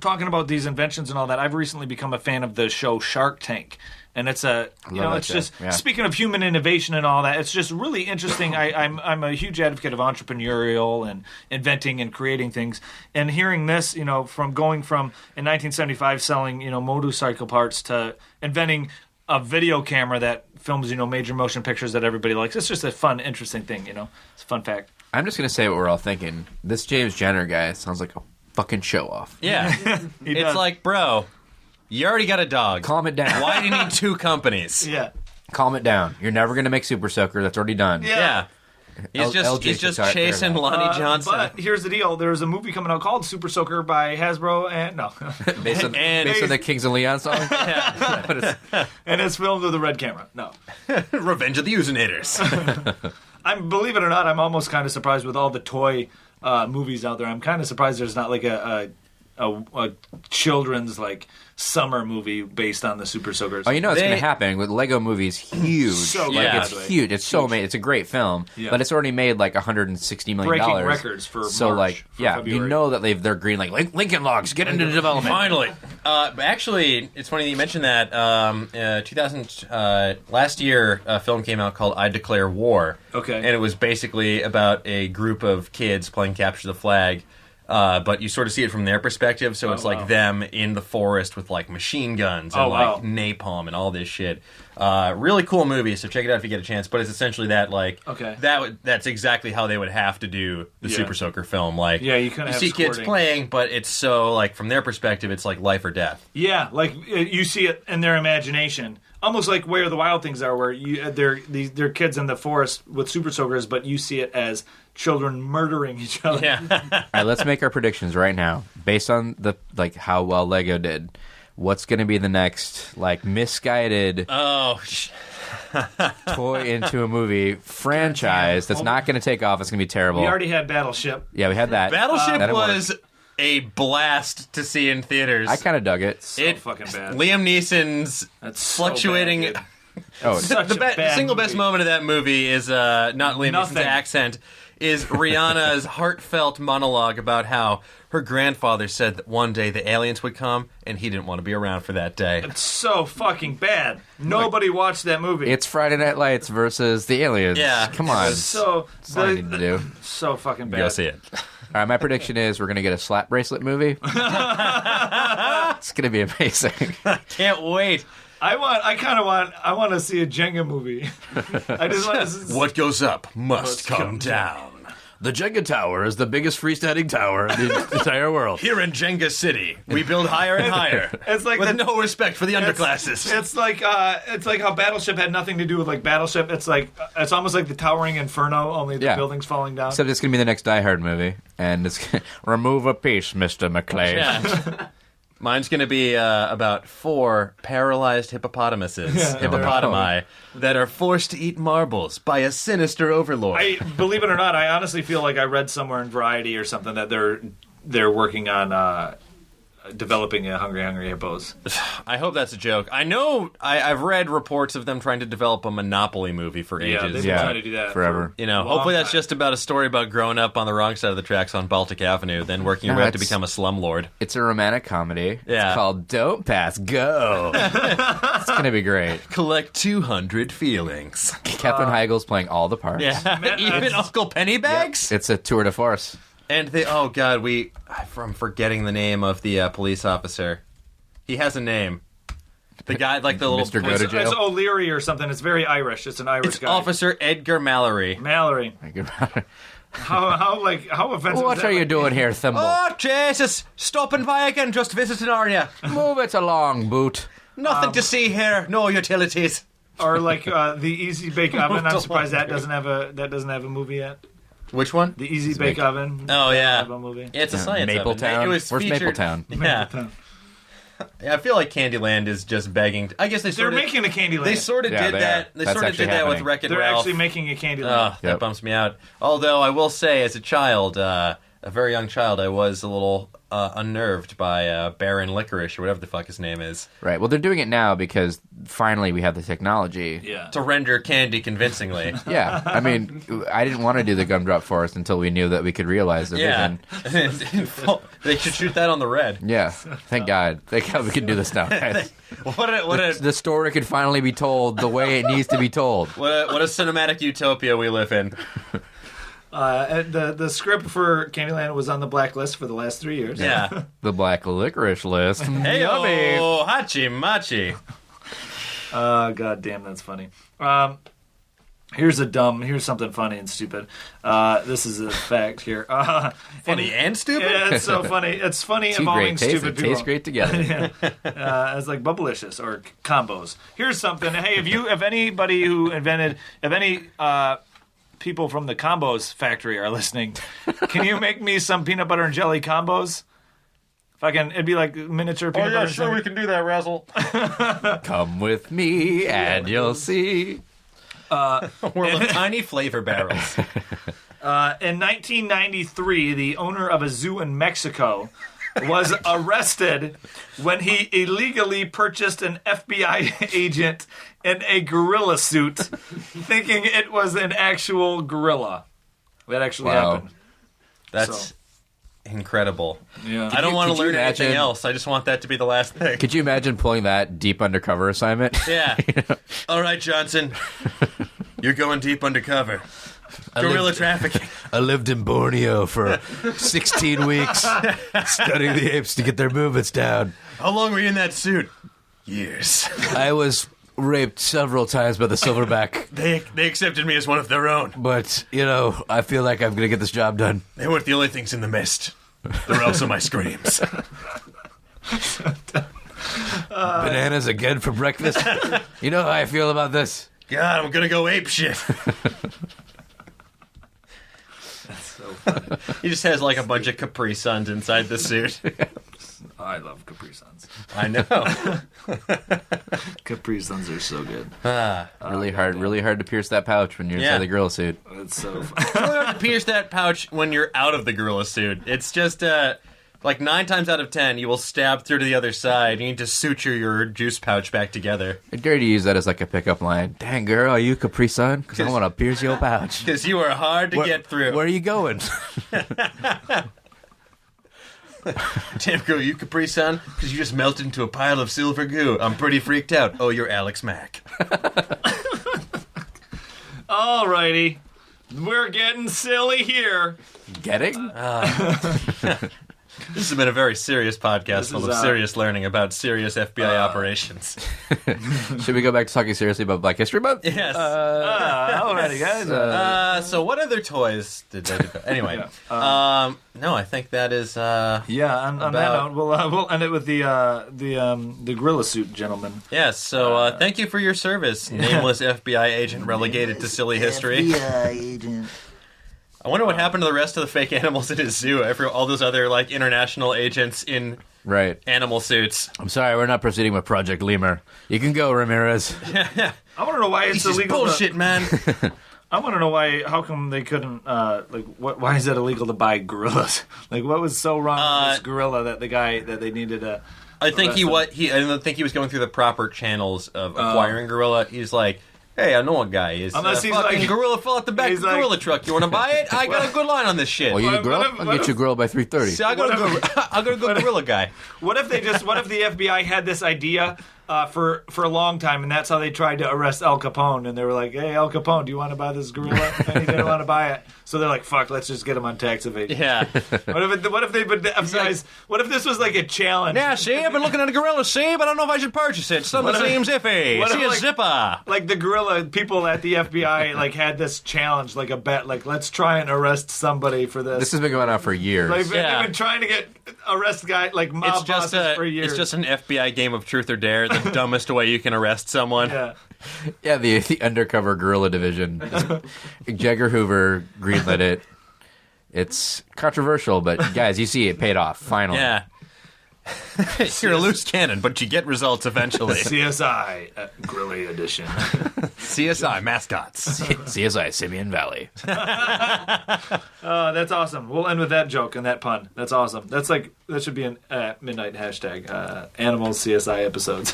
talking about these inventions and all that. I've recently become a fan of the show Shark Tank. And it's speaking of human innovation and all that, it's just really interesting. I'm a huge advocate of entrepreneurial and inventing and creating things. And hearing this, from going from in 1975 selling, motorcycle parts to inventing a video camera that films, major motion pictures that everybody likes. It's just a fun, interesting thing, It's a fun fact. I'm just going to say what we're all thinking. This James Jenner guy sounds like a fucking show-off. Yeah. It's like, bro, you already got a dog. Calm it down. Why do you need two companies? Yeah. Calm it down. You're never going to make Super Soaker. That's already done. Yeah. He's just chasing Lonnie Johnson. But here's the deal. There's a movie coming out called Super Soaker by Hasbro, and no. based on the Kings of Leon song? And it's filmed with a Red camera. No. Revenge of the Usinators. Believe it or not, I'm almost kind of surprised with all the toy movies out there. I'm kind of surprised there's not a children's summer movie based on the Super Soakers. Oh, it's going to happen with Lego movies. Huge, so it's huge. It's so amazing. It's a great film, but it's already made $160 million. Breaking records for March. February. That they're green Lincoln Logs. Get into development finally. Actually, it's funny that you mentioned that. Last year, a film came out called I Declare War. Okay, and it was basically about a group of kids playing capture the flag. But you sort of see it from their perspective, so it's them in the forest with machine guns and napalm and all this shit. Really cool movie, so check it out if you get a chance. But it's essentially that that's exactly how they would have to do the Super Soaker film. You kind of see kids playing, but it's so from their perspective, it's life or death. Yeah, you see it in their imagination. Almost like Where the Wild Things Are, where they're kids in the forest with Super Soakers, but you see it as children murdering each other. Yeah. All right, let's make our predictions right now, based on the how well Lego did. What's going to be the next misguided toy into a movie franchise that's not going to take off? It's going to be terrible. We already had Battleship. Yeah, we had that. Battleship was a blast to see in theaters. I kind of dug it. So fucking bad. Liam Neeson's fluctuating. The single best moment of that movie is not Liam Neeson's accent. Is Rihanna's heartfelt monologue about how her grandfather said that one day the aliens would come and he didn't want to be around for that day. It's so fucking bad. Nobody watched that movie. It's Friday Night Lights versus the aliens. Yeah. Come on. That's all I need to do. So fucking bad. Go see it. All right, my prediction is we're going to get a slap bracelet movie. It's going to be amazing. Can't wait. I want to see a Jenga movie. I just want to. What goes up must come down. The Jenga Tower is the biggest freestanding tower in the entire world. Here in Jenga City, we build higher and higher. It's like with no respect for the underclasses. It's like how Battleship had nothing to do with like Battleship. It's almost like the Towering Inferno, only the buildings falling down. Except it's going to be the next Die Hard movie, and it's remove a piece, Mr. McClane. Yeah. Mine's going to be about 4 paralyzed hippopotamuses, hippopotami, that are forced to eat marbles by a sinister overlord. Believe it or not, I honestly feel like I read somewhere in Variety or something that they're working on developing a Hungry Hungry Hippos. I hope that's a joke. I know I've read reports of them trying to develop a Monopoly movie for ages. Yeah, they've been trying to do that forever. Hopefully that's just about a story about growing up on the wrong side of the tracks on Baltic Avenue, then working your way up to become a slumlord. It's a romantic comedy. Yeah. It's called Don't Pass, Go. It's going to be great. Collect 200 feelings. Katherine Heigl's playing all the parts. Yeah, even Uncle Pennybags? It's a tour de force. And I'm forgetting the name of the police officer. He has a name. The guy, like the little... Mr. Go to Jail? It's O'Leary or something. It's very Irish. It's an Irish guy. Officer Edgar Mallory. Mallory. How offensive What is that? are you doing here, Thimble? Oh, Jesus! Stopping by again, just visiting on you. Move it along, Boot. Nothing to see here. No utilities. Or like the Easy Bake Oven. I'm surprised that doesn't have a movie yet. Which one? The Easy Bake Oven. Oh, yeah. Have a movie. It's a science Mapletown. oven. It was Where's featured... Mapletown? Yeah. I feel like Candyland is just begging. I guess They're making a Candyland. They sort of Yeah, did they that. are. They That's sort of actually did that with happening. Wreck-It They're Ralph. actually making a Candyland. That Yep. bumps me out. Although I will say, as a child, a very young child, I was a little unnerved by Baron Licorice or whatever the fuck his name is. Right. Well, they're doing it now because finally we have the technology. Yeah. To render candy convincingly. Yeah. I mean, I didn't want to do the Gumdrop Forest until we knew that we could realize the Yeah. vision. They should shoot that on the red. Yeah. Thank God. Thank God we can do this now, guys. What The story could finally be told the way it needs to be told. a cinematic utopia we live in. The script for Candyland was on the blacklist for the last 3 years. Yeah. The Black Licorice List. Hey, Yummy. oh, hachi machi. God damn, that's funny. Here's something funny and stupid. This is a fact here. Funny and stupid? Yeah, it's so funny. It's funny Two involving great tastes stupid that people. taste great together. It's like Bubblicious or combos. Here's something. Hey, if any people from the combos factory are listening, can you make me some peanut butter and jelly combos? It'd be like miniature peanut butter and jelly. can do that, Razzle. Come with me and you'll see. World of tiny flavor barrels. In 1993, the owner of a zoo in Mexico was arrested when he illegally purchased an FBI agent in a gorilla suit, thinking it was an actual gorilla. That actually happened. That's incredible. Yeah. I don't want to could you learn anything imagine- else. I just want that to be the last thing. Could you imagine pulling that deep undercover assignment? Yeah. All right, Johnson. You're going deep undercover. Guerrilla trafficking. I lived in Borneo for 16 weeks, studying the apes to get their movements down. How long were you in that suit? Years. I was raped several times by the silverback, They accepted me as one of their own. but, I feel like I'm going to get this job done. They weren't the only things in the mist. They were also my screams. Bananas again for breakfast? You know how I feel about this? God, I'm gonna go ape shit. He just has like a bunch of Capri Suns inside the suit. I love Capri Suns. I know. Capri Suns are so good. Really hard to pierce that pouch when you're Yeah. inside the gorilla suit. It's so fun. You don't have to pierce that pouch when you're out of the gorilla suit. It's just like 9 times out of 10, you will stab through to the other side. You need to suture your juice pouch back together. I dare to use that as like a pickup line. Dang, girl, are you Capri Sun? Because I want to pierce your pouch. Because you are hard to get through. Where are you going? Damn girl, you Capri Sun? Because you just melted into a pile of silver goo. I'm pretty freaked out. Oh, you're Alex Mack. Alrighty. We're getting silly here. Getting? This has been a very serious podcast full of serious learning about serious FBI operations. Should we go back to talking seriously about Black History Month? Yes. Alrighty, guys. So what other toys did they develop? Anyway, no, I think that is. On that note, we'll end it with the gorilla suit gentleman. Yes. So thank you for your service, nameless FBI agent relegated to silly history. FBI agent. I wonder what happened to the rest of the fake animals in his zoo. All those other like international agents in animal suits. I'm sorry, we're not proceeding with Project Lemur. You can go, Ramirez. I want to know why it's This is illegal. bullshit, man. I want to know why. How come they couldn't? Why is it illegal to buy gorillas? Like, what was so wrong with this gorilla that they needed to? I think I don't think he was going through the proper channels of acquiring gorilla. He's like, hey, I know a guy. Unless he's fucking like- gorilla fell out the back of the gorilla truck. You want to buy it? I got a good line on this shit. Well, you need a grill? What if- I'll get you a grill by 3:30. See, I got a good gorilla guy. What if the FBI had this idea for a long time, and that's how they tried to arrest Al Capone? And they were like, "Hey, Al Capone, do you want to buy this gorilla?" And he didn't want to buy it, so they're like, "Fuck, let's just get him on tax evasion." Yeah. What if this was like a challenge? Yeah, see, I've been looking at a gorilla, see, but I don't know if I should purchase it. Something seems iffy. what if, See a like- zipper. Like the gorilla people at the FBI like had this challenge, like a bet, like let's try and arrest somebody for this. This has been going on for years. Like, Yeah. they've been trying to arrest guy like mob bosses for years. It's just an FBI game of truth or dare, the dumbest way you can arrest someone. yeah. Yeah, the undercover gorilla division. Jagger Hoover greenlit it. It's controversial, but guys, you see it paid off, finally. Yeah. You're a loose cannon, but you get results eventually. CSI Gorilla Edition. CSI mascots. CSI Simeon Valley. That's awesome. We'll end with that joke and that pun. That's awesome. That should be an midnight hashtag. Animals CSI episodes.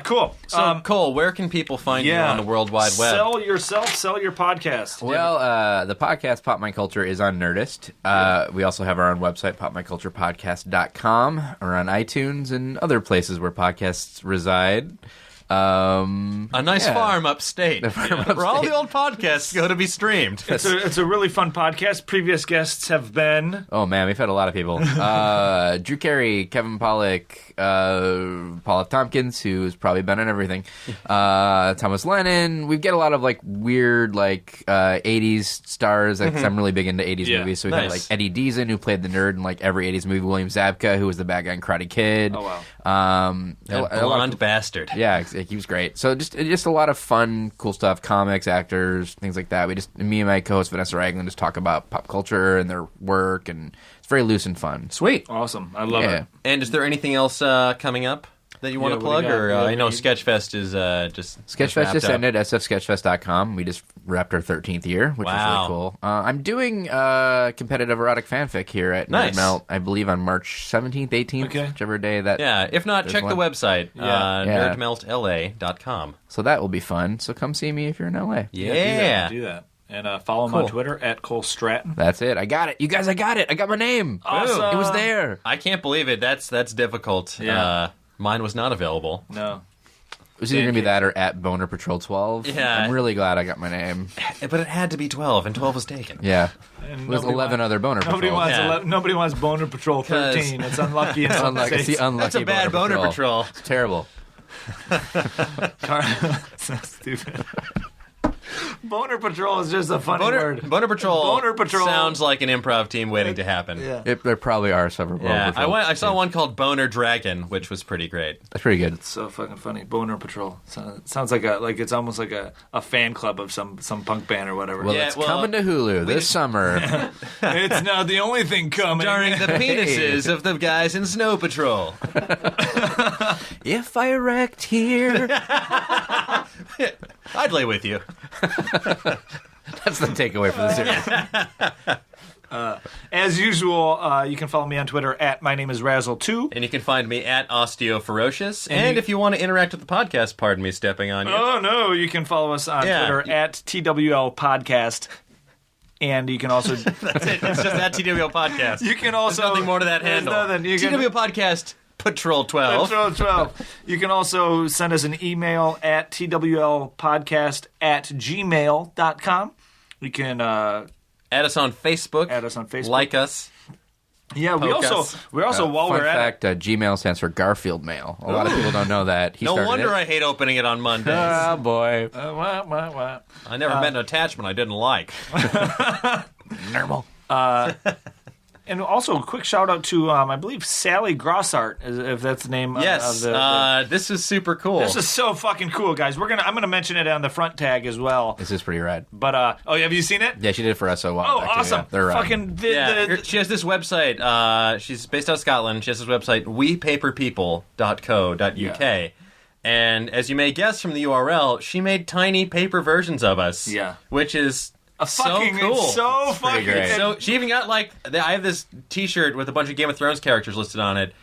Cool. So, Cole, where can people find you on the World Wide Web? Sell yourself, sell your podcast. Well, the podcast Pop My Culture is on Nerdist. We also have our own website, popmyculturepodcast.com, or on iTunes and other places where podcasts reside. A nice farm upstate. Where all the old podcasts go to be streamed. It's a really fun podcast. Previous guests have been... Oh, man, we've had a lot of people. Drew Carey, Kevin Pollak, Paul F. Tompkins, who's probably been on everything, Thomas Lennon. We get a lot of, like, weird, like, 80s stars. Like, 'cause I'm really big into 80s movies. So we've had, like, Eddie Deason, who played the nerd in, like, every 80s movie. William Zabka, who was the bad guy in Karate Kid. Oh, wow. That blonde bastard. Yeah, he was great. So just a lot of fun, cool stuff. Comics, actors, things like that. Me and my co-host Vanessa Ragland just talk about pop culture and their work, and it's very loose and fun. Sweet. Awesome. I love it. And is there anything else coming up that you want to what do plug? you got? Or I know Sketchfest is just Sketchfest just wrapped up. ended, sfsketchfest.com. We just wrapped our 13th year, which is really cool. I'm doing competitive erotic fanfic here at Nice. Nerdmelt, I believe on March 17th, 18th, whichever day that... Yeah, if not, check the website, Yeah. nerdmeltla.com. So that will be fun. So come see me if you're in LA. Yeah. Do that. And follow him on Twitter at Cole Stratton. That's it. I got it. You guys, I got it. I got my name. Awesome. It was there. I can't believe it. That's difficult. Yeah. Mine was not available. No. It was either going to be that or at Boner Patrol 12. Yeah. I'm really glad I got my name. But it had to be 12, and 12 was taken. Yeah. And With 11 other Boner Nobody Patrols. wants nobody wants Boner Patrol 13. It's unlucky in some It's the states. unlucky That's a bad Boner Patrol. It's terrible. So stupid. Boner Patrol is just a funny word. Boner Patrol. Boner Patrol. sounds like an improv team waiting to happen. Yeah. There probably are several Boner Yeah, Patrol. I saw one called Boner Dragon, which was pretty great. That's pretty good. So fucking funny. Boner Patrol. Sounds like it's almost like a fan club of some punk band or whatever. Well, Yeah, it's well, coming to Hulu this summer. It's not the only thing coming. Starring the penises of the guys in Snow Patrol. If I wrecked here. I'd lay with you. That's the takeaway for the series. As usual, you can follow me on Twitter at my name is Razzle2. And you can find me at Osteoferocious. And if you want to interact with the podcast, pardon me stepping on you. Oh no, you can follow us on Twitter at TWL Podcast. And you can also That's it. It's just at TWO Podcast. you can also There's nothing more to that there's handle. nothing. You can, TWO Podcast Patrol 12. Patrol 12. You can also send us an email at twlpodcast@gmail.com. You can Add us on Facebook. add us on Facebook. Like us. Yeah, we Poke also us. while Fun we're at it. fact, Gmail stands for Garfield Mail. A lot of people don't know that. He No started wonder it. I hate opening it on Mondays. Oh, boy. What? I never met an attachment I didn't like. Normal. And also, a quick shout out to I believe Sally Grossart, if that's the name. Yes, of the this is super cool. This is so fucking cool, guys. I'm gonna mention it on the front tag as well. This is pretty rad. But have you seen it? Yeah, she did it for us a while Oh, back. too, awesome! Yeah. They're rad. Fucking She has this website. She's based out of Scotland. She has this website, wepaperpeople.co.uk. And as you may guess from the URL, she made tiny paper versions of us. Yeah. Which is fucking so cool. so fucking great. So she even got I have this T-shirt with a bunch of Game of Thrones characters listed on it.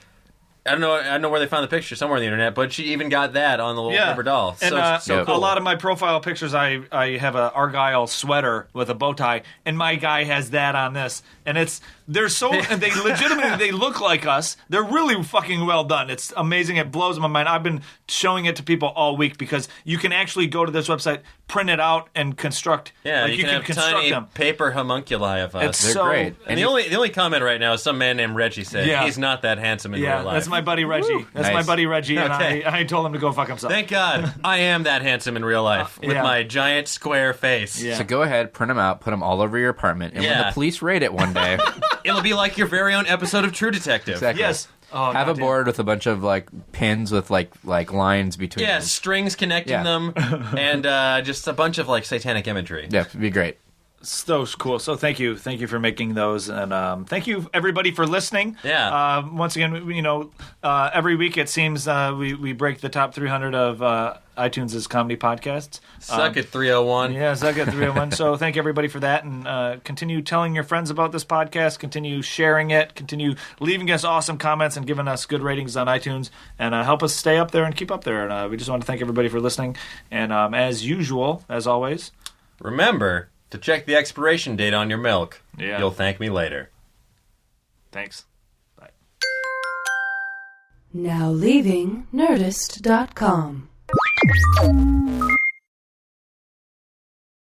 I don't know where they found the picture, somewhere on the internet, but she even got that on the little paper doll. And So cool. a lot of my profile pictures, I have a Argyle sweater with a bow tie, and my guy has that on this. And and they legitimately, they look like us. They're really fucking well done. It's amazing. It blows my mind. I've been showing it to people all week because you can actually go to this website, print it out, and construct. Yeah, you can have construct tiny them. paper homunculi of us. It's They're great. And the only comment right now is some man named Reggie said he's not that handsome in real life. That's my buddy Reggie. That's Nice. my buddy Reggie, and Okay. I told him to go fuck himself. Thank God I am that handsome in real life with yeah. my giant square face. Yeah. So go ahead, print them out, put them all over your apartment, and when Yeah. the police raid it one day, It'll be like your very own episode of True Detective. exactly. Yes. Oh, Have a goddamn. board with a bunch of pins with like lines between Yeah, them. strings connecting Yeah. them, and just a bunch of satanic imagery. Yeah, it'd be great. Those cool. So thank you for making those, and thank you everybody for listening. Yeah. Once again, every week it seems we break the top 300 of iTunes' comedy podcasts. Suck it, 301. Yeah, Suck It 301. So thank everybody for that, and continue telling your friends about this podcast. Continue sharing it. Continue leaving us awesome comments and giving us good ratings on iTunes, and help us stay up there and keep up there. And we just want to thank everybody for listening. And as usual, as always. Remember to check the expiration date on your milk. Yeah. You'll thank me later. Thanks. Bye. Now leaving Nerdist.com.